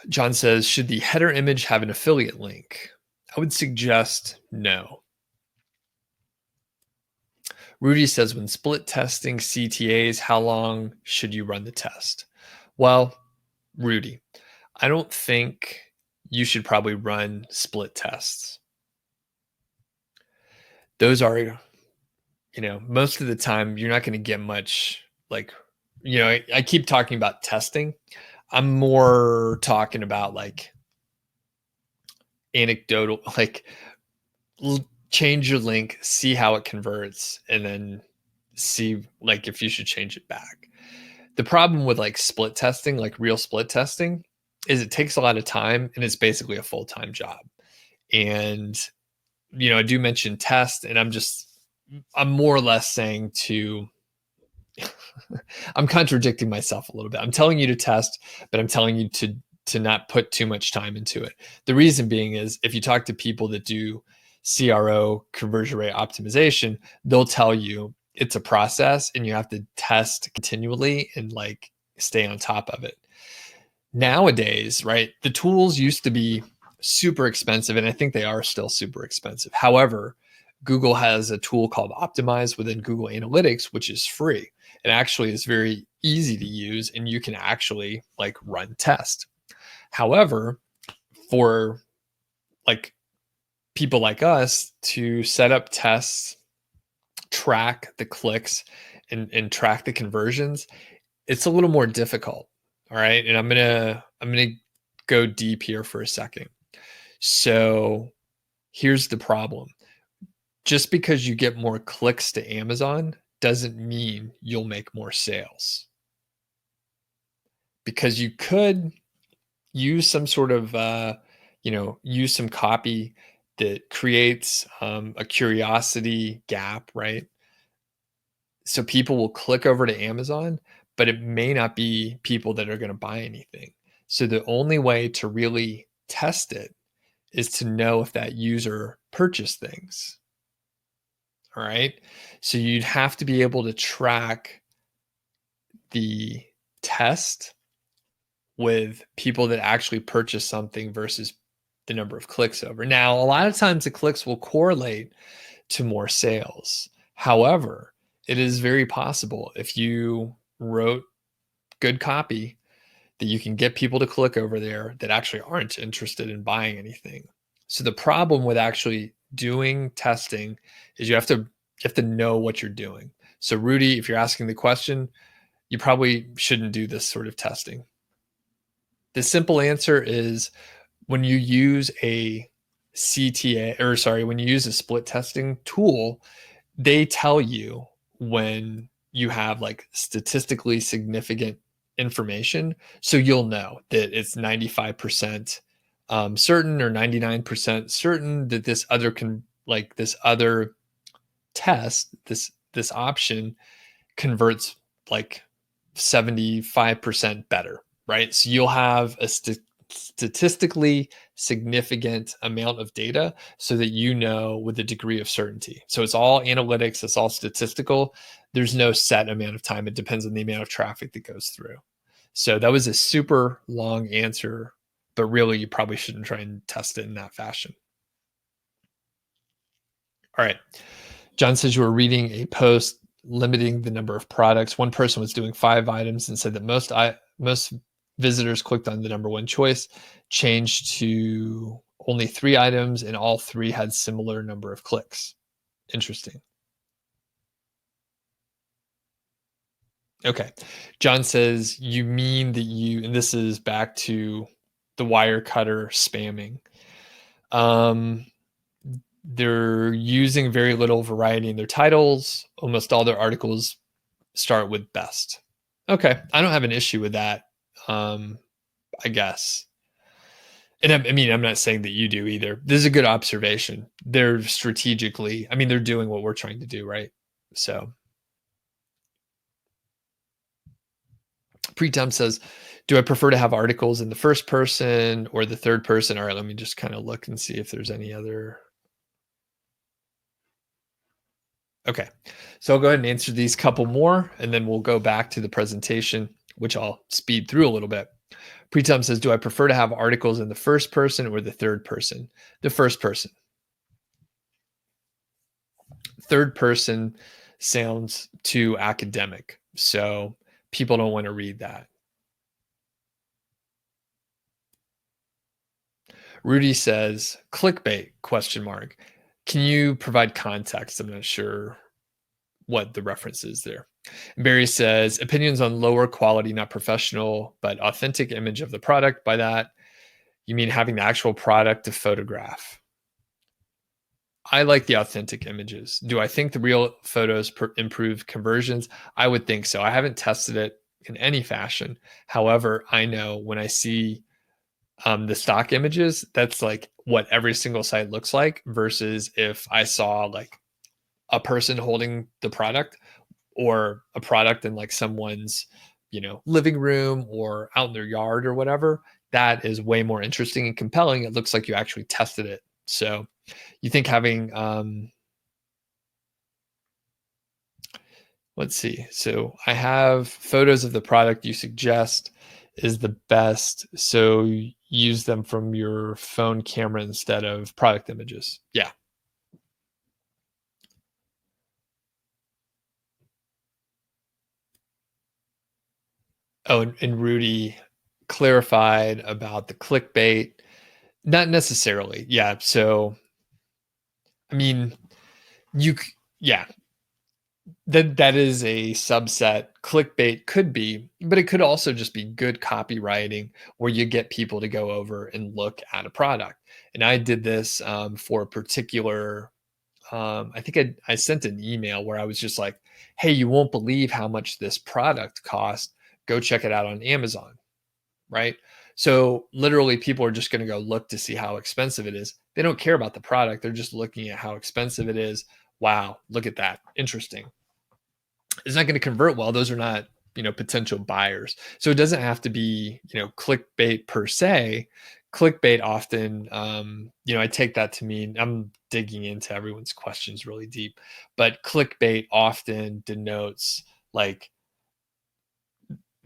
John says, should the header image have an affiliate link? I would suggest no. Rudy says, when split testing CTAs, how long should you run the test? Well, Rudy, I don't think you should probably run split tests. Those are, most of the time you're not going to get much, like, I keep talking about testing. I'm more talking about like anecdotal, like change your link, see how it converts, and then see like if you should change it back. The problem with like split testing, like real split testing, is it takes a lot of time and it's basically a full-time job. And I do mention test, and I'm more or less saying to I'm contradicting myself a little bit. I'm telling you to test, but I'm telling you to not put too much time into it. The reason being is if you talk to people that do CRO, conversion rate optimization, they'll tell you it's a process and you have to test continually and like stay on top of it. Nowadays, right, the tools used to be super expensive, and I think they are still super expensive. However, Google has a tool called Optimize within Google Analytics, which is free. It actually is very easy to use, and you can actually like run tests. However, for like people like us to set up tests, track the clicks, and track the conversions, it's a little more difficult. All right. And I'm gonna go deep here for a second. So here's the problem. Just because you get more clicks to Amazon doesn't mean you'll make more sales. Because you could use some sort of use some copy that creates a curiosity gap, right? So people will click over to Amazon, but it may not be people that are going to buy anything. So the only way to really test it is to know if that user purchased things. All right. So you'd have to be able to track the test with people that actually purchase something versus the number of clicks over. Now, a lot of times the clicks will correlate to more sales. However, it is very possible if you wrote good copy that you can get people to click over there that actually aren't interested in buying anything. So the problem with actually doing testing is you have to know what you're doing. So Rudy, if you're asking the question, you probably shouldn't do this sort of testing. The simple answer is when you use a when you use a split testing tool, they tell you when you have like statistically significant information. So you'll know that it's 95% certain or 99% certain that this other test, this option converts like 75% better, right? So you'll have a statistically significant amount of data so that you know with a degree of certainty. So it's all analytics, it's all statistical. There's no set amount of time. It depends on the amount of traffic that goes through. So that was a super long answer, but really you probably shouldn't try and test it in that fashion. All right. John says you were reading a post limiting the number of products. One person was doing 5 items and said that most visitors clicked on the number one choice, changed to only 3 items, and all 3 had similar number of clicks. Interesting. Okay. John says, you mean that and this is back to the wire cutter spamming. They're using very little variety in their titles. Almost all their articles start with best. Okay. I don't have an issue with that. I guess. And I mean, I'm not saying that you do either. This is a good observation. They're strategically, I mean, they're doing what we're trying to do, right? So Pretem says, do I prefer to have articles in the first person or the third person? All right, let me just kind of look and see if there's any other. Okay. So I'll go ahead and answer these couple more, and then we'll go back to the presentation, which I'll speed through a little bit. Pretem says, do I prefer to have articles in the first person or the third person? The first person. Third person sounds too academic. So people don't want to read that. Rudy says, clickbait, question mark. Can you provide context? I'm not sure what the reference is there. Barry says, opinions on lower quality, not professional, but authentic image of the product. By that, you mean having the actual product to photograph. I like the authentic images. Do I think the real photos improve conversions? I would think so. I haven't tested it in any fashion. However, I know when I see the stock images, that's like what every single site looks like versus if I saw like a person holding the product or a product in like someone's, living room or out in their yard or whatever. That is way more interesting and compelling. It looks like you actually tested it. So you think having let's see. So I have photos of the product you suggest is the best. So use them from your phone camera instead of product images. Yeah. Oh, and Rudy clarified about the clickbait. Not necessarily. Yeah. So, I mean, yeah, that is a subset. Clickbait could be, but it could also just be good copywriting where you get people to go over and look at a product. And I did this for a particular. I think I sent an email where I was just like, "Hey, you won't believe how much this product cost. Go check it out on Amazon." Right? So literally, people are just going to go look to see how expensive it is. They don't care about the product. They're just looking at how expensive it is. Wow, look at that. Interesting. It's not going to convert well. Those are not, potential buyers. So it doesn't have to be, clickbait per se. Clickbait often, I take that to mean I'm digging into everyone's questions really deep, but clickbait often denotes like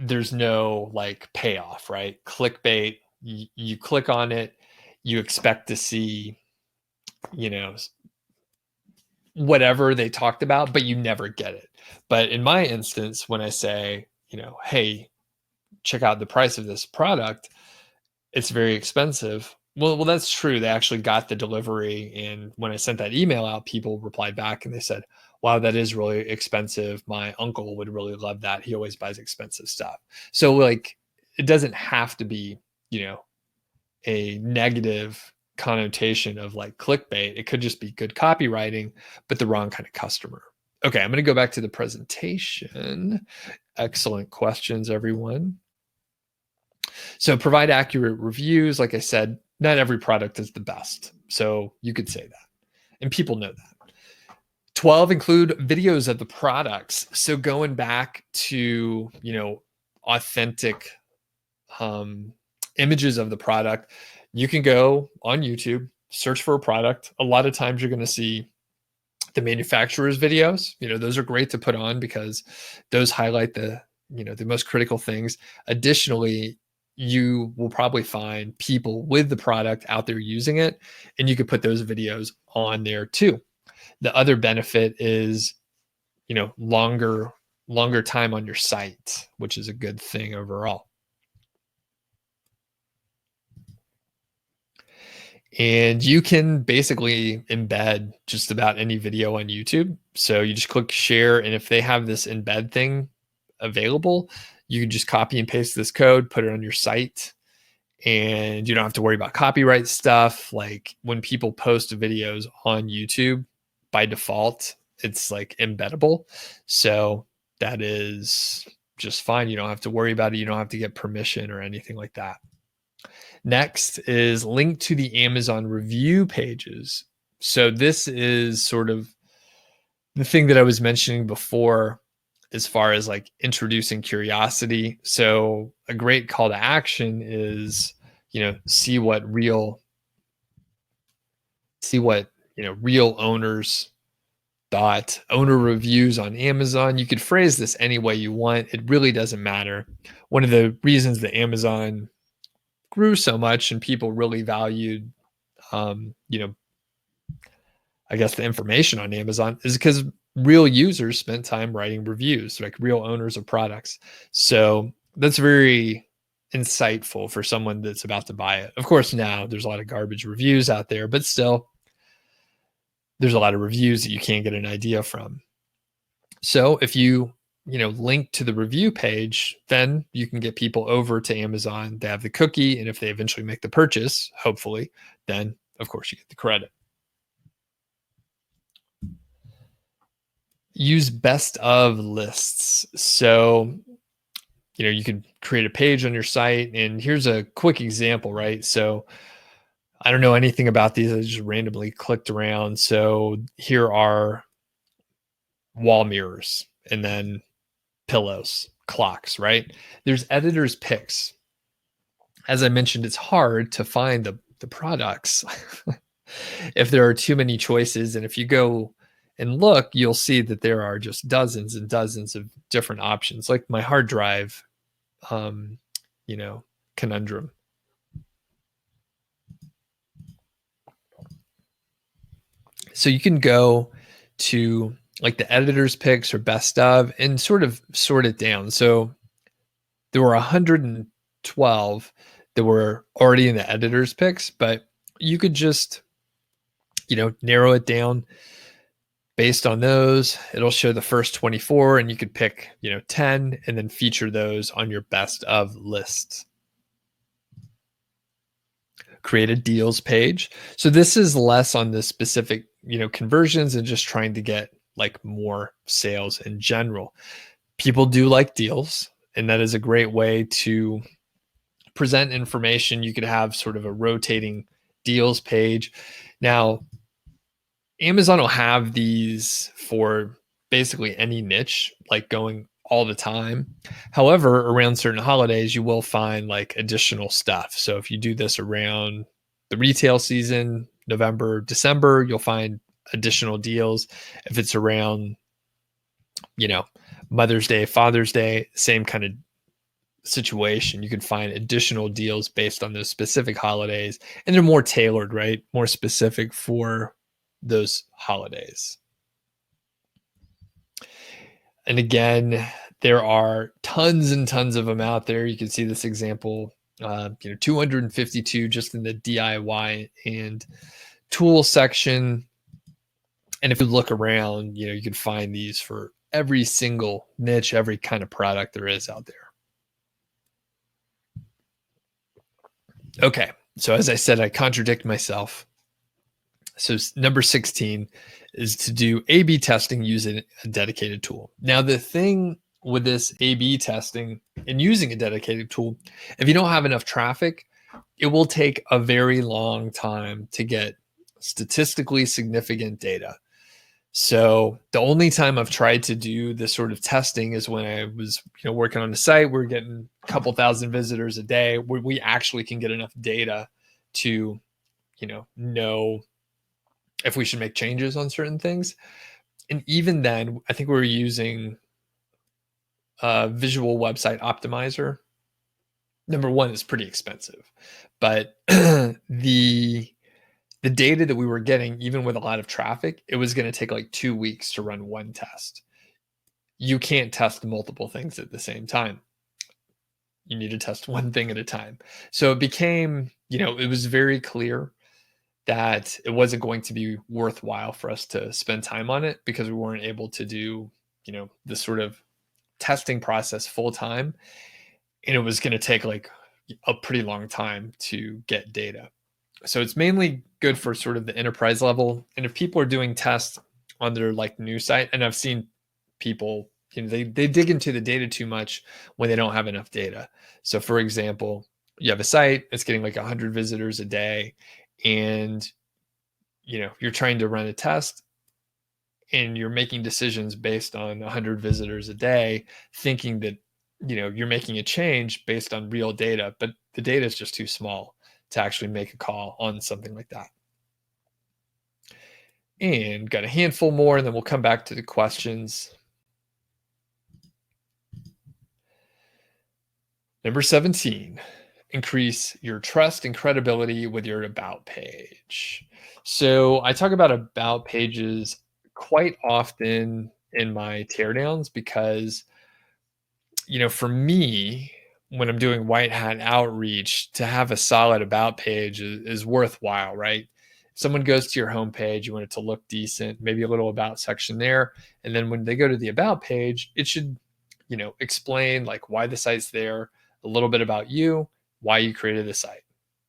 there's no like payoff, right? Clickbait, you click on it, you expect to see, you know, whatever they talked about, but you never get it. But in my instance, when I say, hey, check out the price of this product, it's very expensive. Well, that's true. They actually got the delivery. And when I sent that email out, people replied back and they said, wow, that is really expensive. My uncle would really love that. He always buys expensive stuff. So, like, it doesn't have to be, a negative connotation of like clickbait. It could just be good copywriting, but the wrong kind of customer. Okay, I'm going to go back to the presentation. Excellent questions, everyone. So provide accurate reviews. Like I said, not every product is the best. So you could say that. And people know that. 12, include videos of the products. So going back to, authentic images of the product, you can go on YouTube, search for a product. A lot of times you're going to see the manufacturer's videos. Those are great to put on because those highlight the most critical things. Additionally, you will probably find people with the product out there using it, and you could put those videos on there too. The other benefit is, longer time on your site, which is a good thing overall. And you can basically embed just about any video on YouTube. So you just click share, and if they have this embed thing available, you can just copy and paste this code, put it on your site, and you don't have to worry about copyright stuff. Like when people post videos on YouTube, by default, it's like embeddable. So that is just fine. You don't have to worry about it. You don't have to get permission or anything like that. Next is link to the Amazon review pages. So this is sort of the thing that I was mentioning before as far as like introducing curiosity. So a great call to action is, see what real owners thought, owner reviews on Amazon. You could phrase this any way you want. It really doesn't matter. One of the reasons that Amazon grew so much and people really valued, um, you know, I guess the information on Amazon is because real users spent time writing reviews, like real owners of products. So that's very insightful for someone that's about to buy it. Of course, now there's a lot of garbage reviews out there, but still, there's a lot of reviews that you can't get an idea from. So if you link to the review page, then you can get people over to Amazon. They have the cookie, and if they eventually make the purchase, hopefully, then of course you get the credit. Use best of lists. So, you could create a page on your site, and here's a quick example, right? So I don't know anything about these. I just randomly clicked around. So here are wall mirrors and then pillows, clocks, right? There's editors picks. As I mentioned, it's hard to find the products if there are too many choices. And if you go and look, you'll see that there are just dozens and dozens of different options, like my hard drive, conundrum. So you can go to like the editor's picks or best of and sort of sort it down. So there were 112 that were already in the editor's picks, but you could just, narrow it down based on those. It'll show the first 24 and you could pick, 10 and then feature those on your best of lists. Create a deals page. So this is less on the specific, conversions and just trying to get like more sales in general. People do like deals, and that is a great way to present information. You could have sort of a rotating deals page. Now, Amazon will have these for basically any niche, like going all the time. However, around certain holidays, you will find like additional stuff. So if you do this around the retail season, November, December, you'll find additional deals. If it's around, Mother's Day, Father's Day, same kind of situation. You can find additional deals based on those specific holidays, and they're more tailored, right? More specific for those holidays. And again, there are tons and tons of them out there. You can see this example, 252 just in the DIY and tool section. And if you look around, you can find these for every single niche, every kind of product there is out there. Okay, so as I said, I contradict myself. So number 16 is to do A/B testing using a dedicated tool. Now, the thing with this A/B testing and using a dedicated tool, if you don't have enough traffic, it will take a very long time to get statistically significant data. So the only time I've tried to do this sort of testing is when I was, working on the site. We're getting a couple thousand visitors a day where we actually can get enough data to, know if we should make changes on certain things. And even then, I think we were using a visual website optimizer. Number one, it's pretty expensive, but the data that we were getting, even with a lot of traffic, it was going to take like 2 weeks to run one test. You can't test multiple things at the same time. You need to test one thing at a time. So it became, it was very clear that it wasn't going to be worthwhile for us to spend time on it because we weren't able to do, this sort of testing process full time. And it was going to take like a pretty long time to get data. So it's mainly good for sort of the enterprise level. And if people are doing tests on their like new site, and I've seen people, they dig into the data too much when they don't have enough data. So for example, you have a site that's getting like 100 visitors a day, and you're trying to run a test, and you're making decisions based on 100 visitors a day, thinking that you're making a change based on real data, but the data is just too small to actually make a call on something like that. And got a handful more, and then we'll come back to the questions. Number 17, increase your trust and credibility with your about page. So I talk about about pages quite often in my teardowns because, for me, when I'm doing white hat outreach, to have a solid about page is worthwhile, right? If someone goes to your homepage, you want it to look decent, maybe a little about section there. And then when they go to the about page, it should, explain like why the site's there, a little bit about you, why you created the site,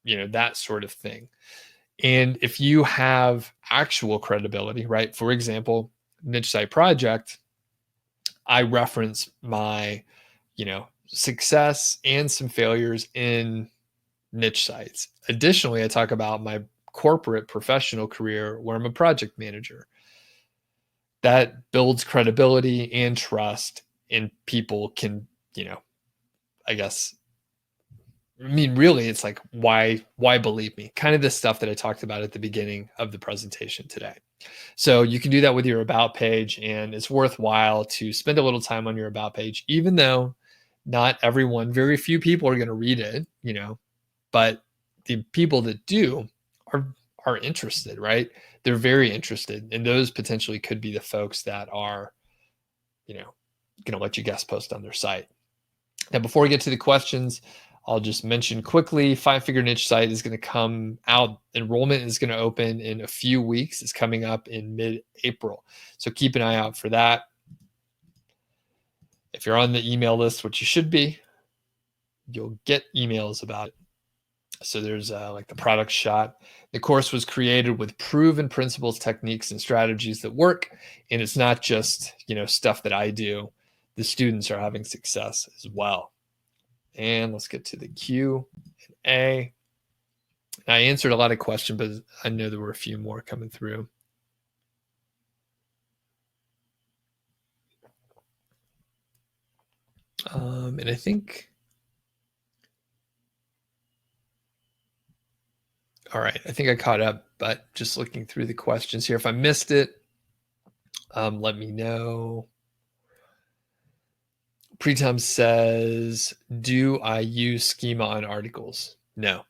that sort of thing. And if you have actual credibility, right? For example, Niche Site Project, I reference my, success and some failures in niche sites. Additionally, I talk about my corporate professional career where I'm a project manager. That builds credibility and trust, and people can, I guess, really, it's like, why believe me? Kind of the stuff that I talked about at the beginning of the presentation today. So you can do that with your about page, and it's worthwhile to spend a little time on your about page, even though not everyone, very few people are going to read it, but the people that do are interested, right? They're very interested, and those potentially could be the folks that are, going to let you guest post on their site. Now, before we get to the questions, I'll just mention quickly, 5-Figure Niche Site is going to come out. Enrollment is going to open in a few weeks. It's coming up in mid-April. So keep an eye out for that. If you're on the email list, which you should be, you'll get emails about it. So there's like the product shot. The course was created with proven principles, techniques, and strategies that work. And it's not just, stuff that I do. The students are having success as well. And let's get to the Q&A. I answered a lot of questions, but I know there were a few more coming through. And I think, all right, I think I caught up, but just looking through the questions here. If I missed it, let me know. Pritam says, do I use schema on articles? No.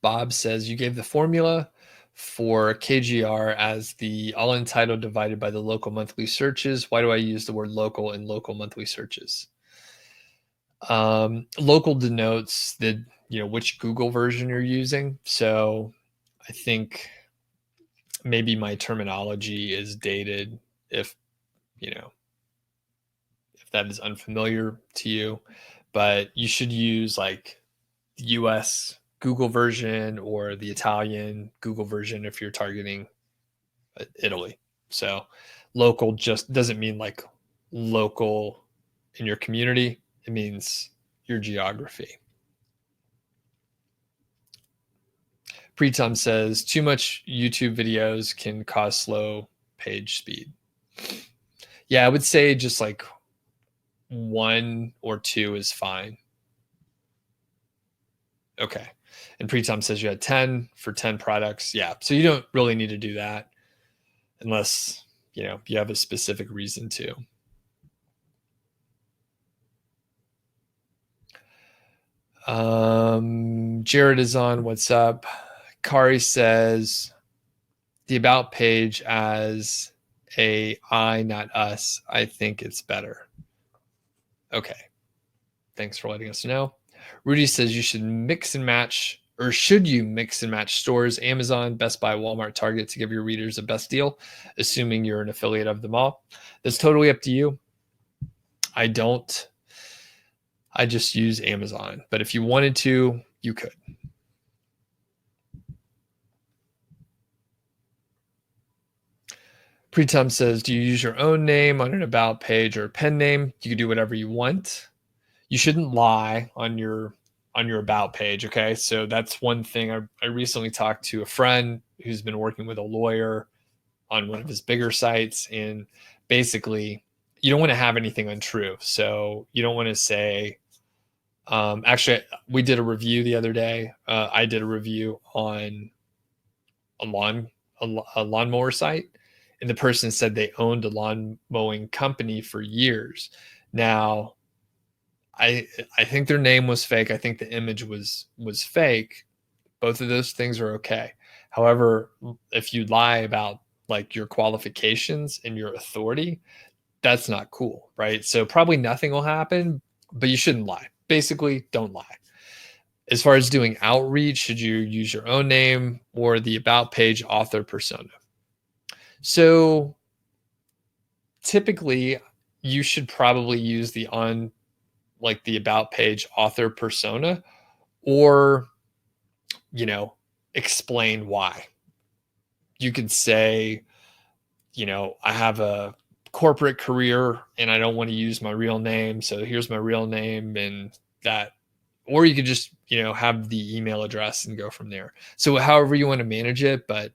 Bob says, you gave the formula for KGR as the all-in title divided by the local monthly searches. Why do I use the word local in local monthly searches? Local denotes the, which Google version you're using. So I think maybe my terminology is dated if that is unfamiliar to you, but you should use like the US Google version or the Italian Google version if you're targeting Italy. So local just doesn't mean like local in your community. It means your geography. Pritam says too much YouTube videos can cause slow page speed. Yeah, I would say just like 1 or 2 is fine. Okay. And Pritam says you had 10 for 10 products. Yeah. So you don't really need to do that unless, you have a specific reason to. Jared is on. What's up? Kari says the about page as a I, not us. I think it's better. Okay. Thanks for letting us know. Rudy says you should mix and match, or should you mix and match stores, Amazon, Best Buy, Walmart, Target to give your readers the best deal, assuming you're an affiliate of them all? That's totally up to you. I don't. I just use Amazon, but if you wanted to, you could. Pretum says, do you use your own name on an about page or a pen name? You can do whatever you want. You shouldn't lie on your about page. Okay. So that's one thing. I recently talked to a friend who's been working with a lawyer on one of his bigger sites. And basically, you don't want to have anything untrue. So you don't want to say, actually, we did a review the other day. I did a review on a lawnmower site, and the person said they owned a lawn mowing company for years. Now, I think their name was fake. I think the image was fake. Both of those things are okay. However, if you lie about like your qualifications and your authority, that's not cool, right? So probably nothing will happen, but you shouldn't lie. Basically, don't lie. As far as doing outreach, should you use your own name or the about page author persona? So typically, you should probably use the about page author persona, or explain why. You could say, I have a corporate career and I don't want to use my real name, so here's my real name, and that. Or you could just have the email address and go from there. So however you want to manage it. But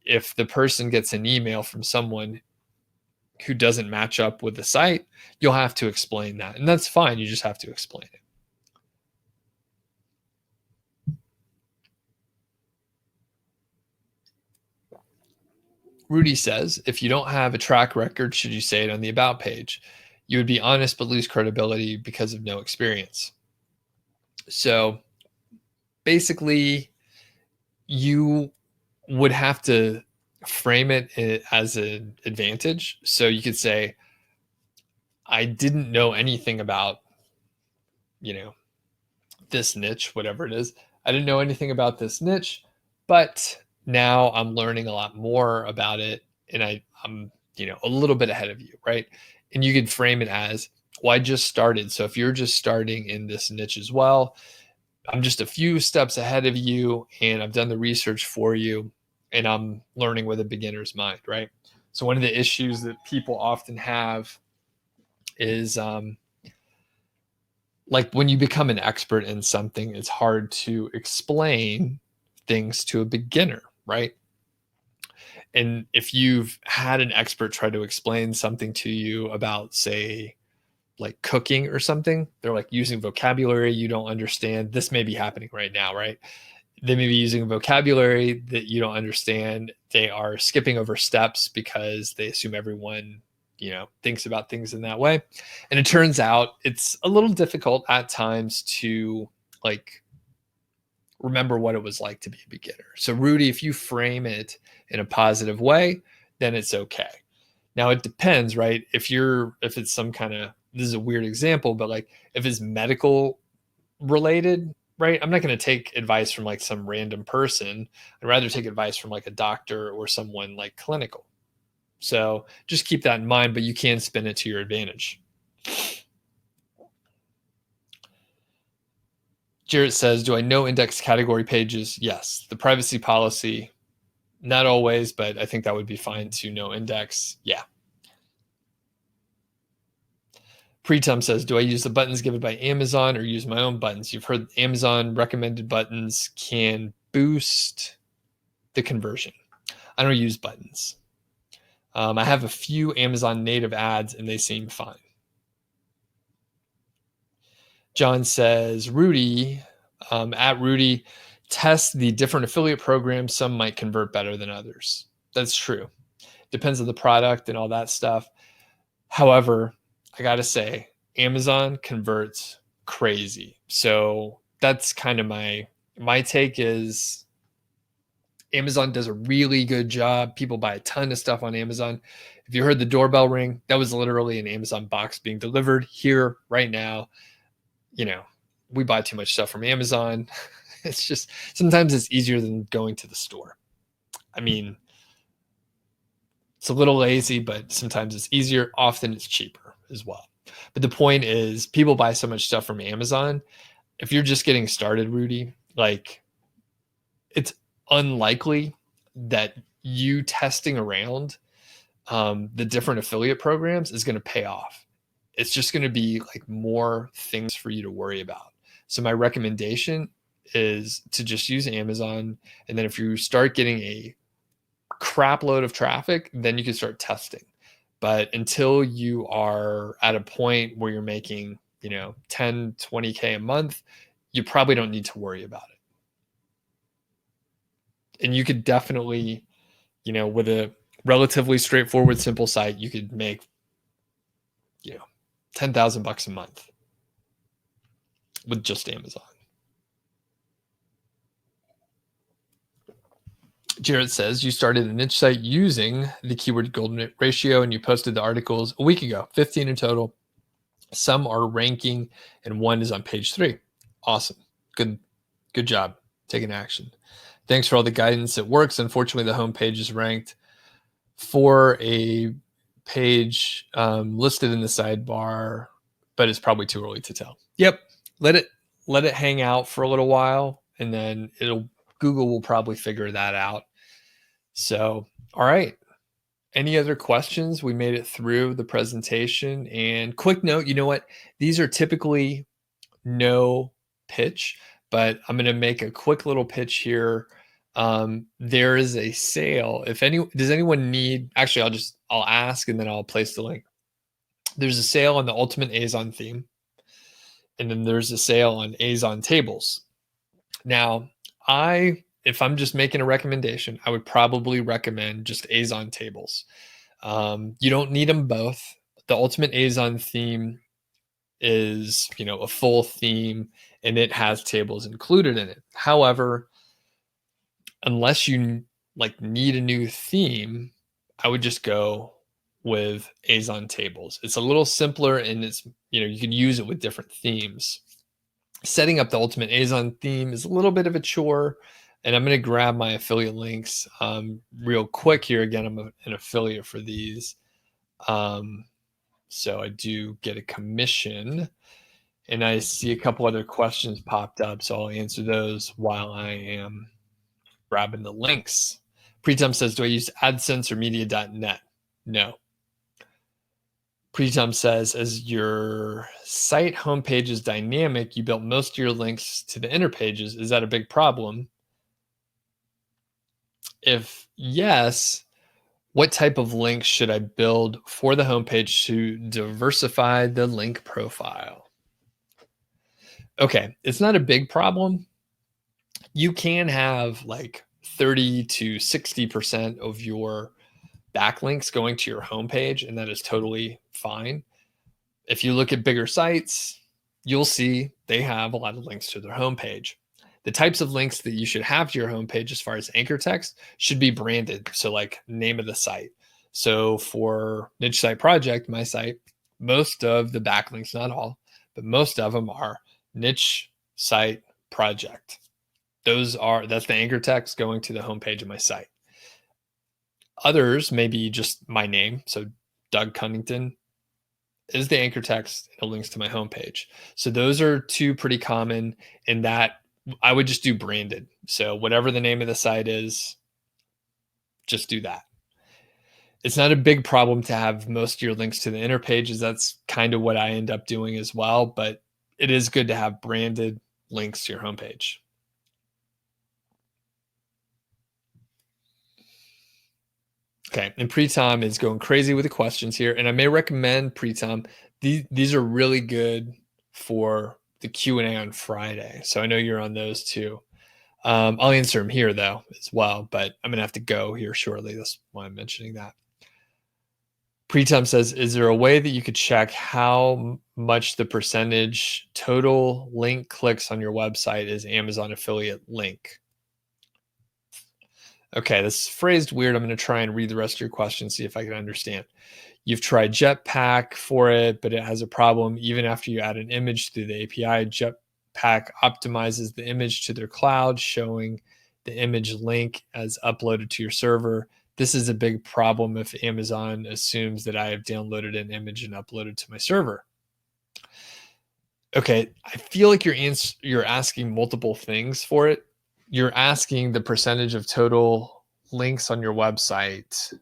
if the person gets an email from someone who doesn't match up with the site, you'll have to explain that, and that's fine. You just have to explain it. Rudy says, if you don't have a track record, should you say it on the about page? You would be honest but lose credibility because of no experience. So basically, you would have to frame it as an advantage. So you could say, I didn't know anything about, this niche, whatever it is. I didn't know anything about this niche, but now I'm learning a lot more about it, and I'm a little bit ahead of you, right? And you could frame it as, well, I just started. So if you're just starting in this niche as well, I'm just a few steps ahead of you, and I've done the research for you, and I'm learning with a beginner's mind, right? So one of the issues that people often have is like when you become an expert in something, it's hard to explain things to a beginner, right? And if you've had an expert try to explain something to you about, say, like cooking or something, they're like using vocabulary you don't understand. This may be happening right now, right? They may be using vocabulary that you don't understand. They are skipping over steps because they assume everyone, thinks about things in that way. And it turns out it's a little difficult at times to like remember what it was like to be a beginner. So Rudy, if you frame it in a positive way, then it's okay. Now it depends, right? If it's some kind of, this is a weird example, but like if it's medical related, right? I'm not going to take advice from like some random person. I'd rather take advice from like a doctor or someone like clinical. So just keep that in mind, but you can spin it to your advantage. Jarrett says, do I know index category pages? Yes. The privacy policy, not always, but I think that would be fine to know index. Yeah. Pretum says, do I use the buttons given by Amazon or use my own buttons? You've heard Amazon recommended buttons can boost the conversion. I don't use buttons. I have a few Amazon native ads and they seem fine. John says, Rudy, at Rudy, test the different affiliate programs. Some might convert better than others. That's true. Depends on the product and all that stuff. However, I got to say, Amazon converts crazy. So that's kind of my take is Amazon does a really good job. People buy a ton of stuff on Amazon. If you heard the doorbell ring, that was literally an Amazon box being delivered here right now. We buy too much stuff from Amazon. It's just, sometimes it's easier than going to the store. I mean, it's a little lazy, but sometimes it's easier. Often it's cheaper as well. But the point is, people buy so much stuff from Amazon. If you're just getting started, Rudy, like it's unlikely that you testing around the different affiliate programs is going to pay off. It's just going to be like more things for you to worry about. So my recommendation is to just use Amazon. And then if you start getting a crap load of traffic, then you can start testing. But until you are at a point where you're making, 10, 20K a month, you probably don't need to worry about it. And you could definitely, with a relatively straightforward, simple site, you could make, 10,000 bucks a month with just Amazon. Jared says you started a niche site using the keyword golden ratio and you posted the articles a week ago, 15 in total. Some are ranking and one is on page 3. Awesome. Good job taking action. Thanks for all the guidance. It works. Unfortunately, the homepage is ranked for a page listed in the sidebar, but it's probably too early to tell. Yep. Let it hang out for a little while, and then Google will probably figure that out. So, all right. Any other questions? We made it through the presentation. And quick note, you know what? These are typically no pitch, but I'm going to make a quick little pitch here. There is a sale. Does anyone need, actually, I'll ask and then I'll place the link. There's a sale on the Ultimate Azon theme. And then there's a sale on Azon tables. Now, if I'm just making a recommendation, I would probably recommend just Azon tables. You don't need them both. The Ultimate Azon theme is, a full theme and it has tables included in it. However, unless you need a new theme, I would just go with Azon tables. It's a little simpler and it's, you can use it with different themes. Setting up the Ultimate Azon theme is a little bit of a chore, and I'm going to grab my affiliate links real quick here. Again, I'm an affiliate for these. So I do get a commission, and I see a couple other questions popped up, so I'll answer those while I am grabbing the links. Pritam says, do I use AdSense or media.net? No. Pritam says, as your site homepage is dynamic, you built most of your links to the inner pages. Is that a big problem? If yes, what type of links should I build for the homepage to diversify the link profile? Okay, it's not a big problem. You can have 30 to 60% of your backlinks going to your homepage, and that is totally fine. If you look at bigger sites, you'll see they have a lot of links to their homepage. The types of links that you should have to your homepage as far as anchor text should be branded. So name of the site. So for Niche Site Project, my site, most of the backlinks, not all, but most of them are Niche Site Project. That's the anchor text going to the homepage of my site. Others may be just my name. So Doug Cunnington is the anchor text and it links to my homepage. So those are two pretty common, in that I would just do branded. So whatever the name of the site is, just do that. It's not a big problem to have most of your links to the inner pages. That's kind of what I end up doing as well, but it is good to have branded links to your homepage. Okay, and Pritam is going crazy with the questions here, and I may recommend, Pritam, these are really good for the Q&A on Friday. So I know you're on those too. I'll answer them here though as well, but I'm gonna have to go here shortly. That's why I'm mentioning that. Pritam says, is there a way that you could check how much the percentage total link clicks on your website is Amazon affiliate link? Okay, this is phrased weird. I'm going to try and read the rest of your question, see if I can understand. You've tried Jetpack for it, but it has a problem. Even after you add an image through the API, Jetpack optimizes the image to their cloud, showing the image link as uploaded to your server. This is a big problem if Amazon assumes that I have downloaded an image and uploaded to my server. Okay, I feel like you're asking multiple things for it. You're asking the percentage of total links on your website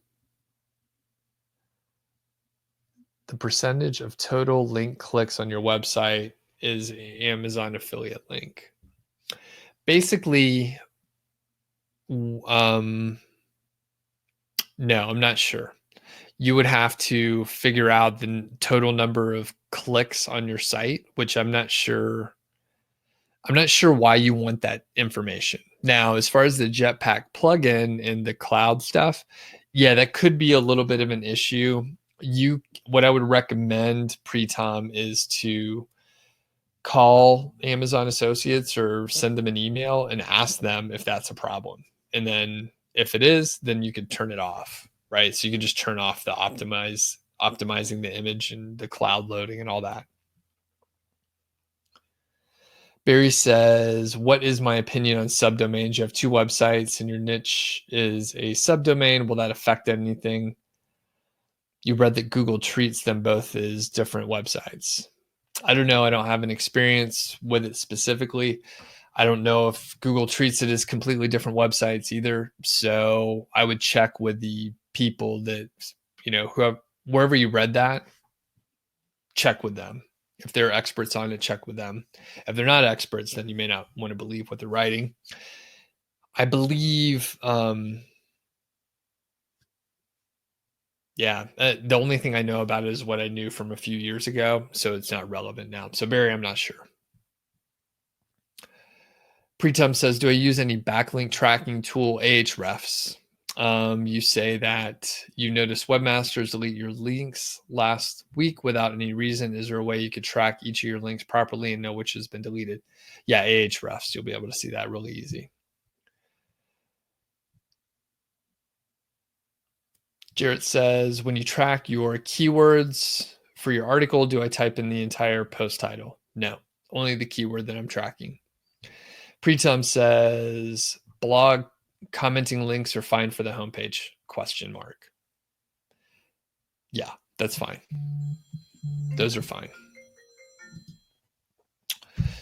The percentage of total link clicks on your website is Amazon affiliate link. Basically, no, I'm not sure. You would have to figure out the total number of clicks on your site, which I'm not sure. I'm not sure why you want that information. Now, as far as the Jetpack plugin and the cloud stuff, yeah, that could be a little bit of an issue. What I would recommend, Pritam, is to call Amazon associates or send them an email and ask them if that's a problem. And then if it is, then you could turn it off, right? So you can just turn off the optimizing the image and the cloud loading and all that. Barry says, what is my opinion on subdomains? You have two websites and your niche is a subdomain. Will that affect anything? You read that Google treats them both as different websites. I don't know. I don't have an experience with it specifically. I don't know if Google treats it as completely different websites either. So I would check with the people that, wherever you read that, check with them. If they're experts on it, check with them. If they're not experts, then you may not want to believe what they're writing. I believe, the only thing I know about it is what I knew from a few years ago, so it's not relevant now. So Barry, I'm not sure. Pritam says, do I use any backlink tracking tool, Ahrefs? You say that you noticed webmasters delete your links last week without any reason. Is there a way you could track each of your links properly and know which has been deleted? Yeah, Ahrefs. You'll be able to see that really easy. Jarrett says, when you track your keywords for your article, do I type in the entire post title? No, only the keyword that I'm tracking. Pritam says, blog commenting links are fine for the homepage? ? Yeah, that's fine. Those are fine.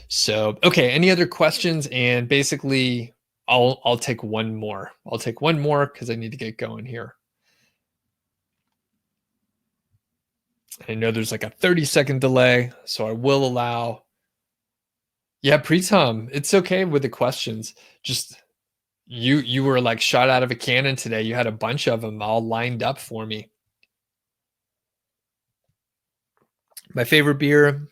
So, okay, any other questions? And basically, I'll take one more. I'll take one more because I need to get going here. I know there's like a 30-second delay, so I will allow. Yeah, Pritam, it's okay with the questions. Just you were like shot out of a cannon today. You had a bunch of them all lined up for me. My favorite beer.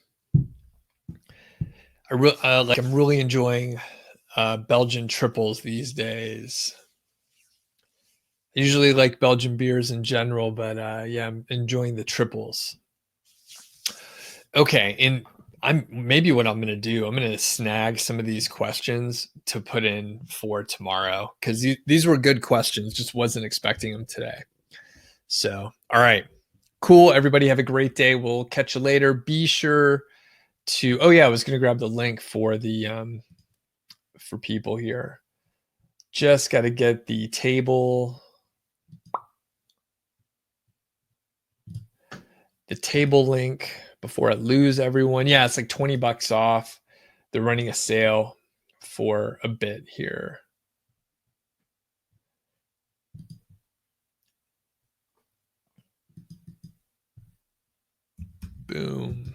I'm really enjoying Belgian triples these days. I usually like Belgian beers in general, but I'm enjoying the triples. Okay, and what I'm going to do. I'm going to snag some of these questions to put in for tomorrow because these were good questions. Just wasn't expecting them today. So, all right, cool. Everybody have a great day. We'll catch you later. Be sure to. Oh yeah, I was going to grab the link for the for people here. Just got to get the table. The table link before I lose everyone. Yeah, it's like $20 off. They're running a sale for a bit here. Boom.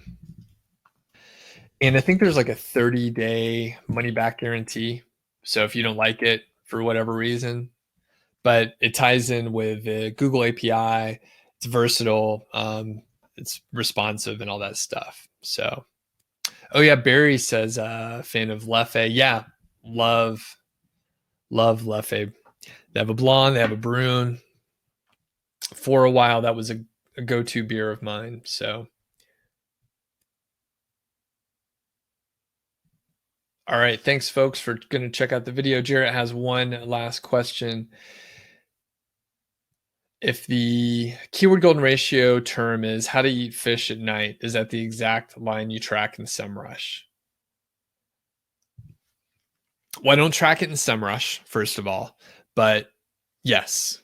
And I think there's like a 30-day money back guarantee. So if you don't like it for whatever reason, but it ties in with the Google API, it's versatile, it's responsive and all that stuff. So, oh yeah, Barry says, fan of Leffe. Yeah, love Leffe. They have a blonde, they have a brune. For a while, that was a go-to beer of mine. So, all right, thanks, folks, for going to check out the video. Jarrett has one last question. If the keyword golden ratio term is how to eat fish at night, is that the exact line you track in SEMrush? Well, I don't track it in SEMrush, first of all, but yes.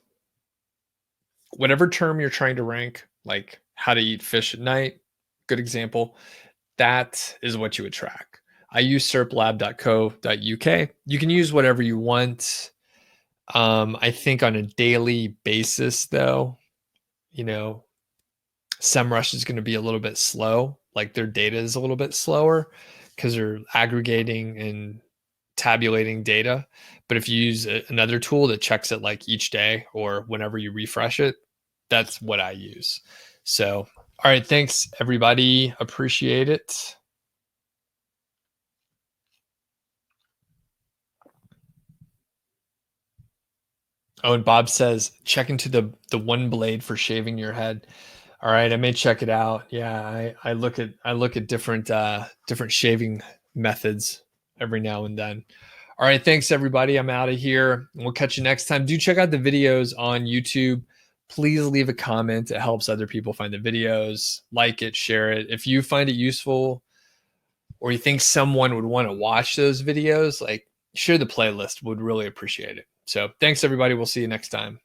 Whatever term you're trying to rank, like how to eat fish at night, good example, that is what you would track. I use serplab.co.uk. You can use whatever you want. I think on a daily basis, though, SEMrush is going to be a little bit slow. Like their data is a little bit slower because they're aggregating and tabulating data. But if you use another tool that checks it like each day or whenever you refresh it, that's what I use. So, all right, thanks everybody. Appreciate it. Oh, and Bob says check into the one blade for shaving your head. All right, I may check it out. Yeah, I look at different shaving methods every now and then. All right, thanks everybody. I'm out of here. We'll catch you next time. Do check out the videos on YouTube. Please leave a comment. It helps other people find the videos. Like it, share it. If you find it useful or you think someone would want to watch those videos, like share the playlist. Would really appreciate it. So, thanks everybody. We'll see you next time.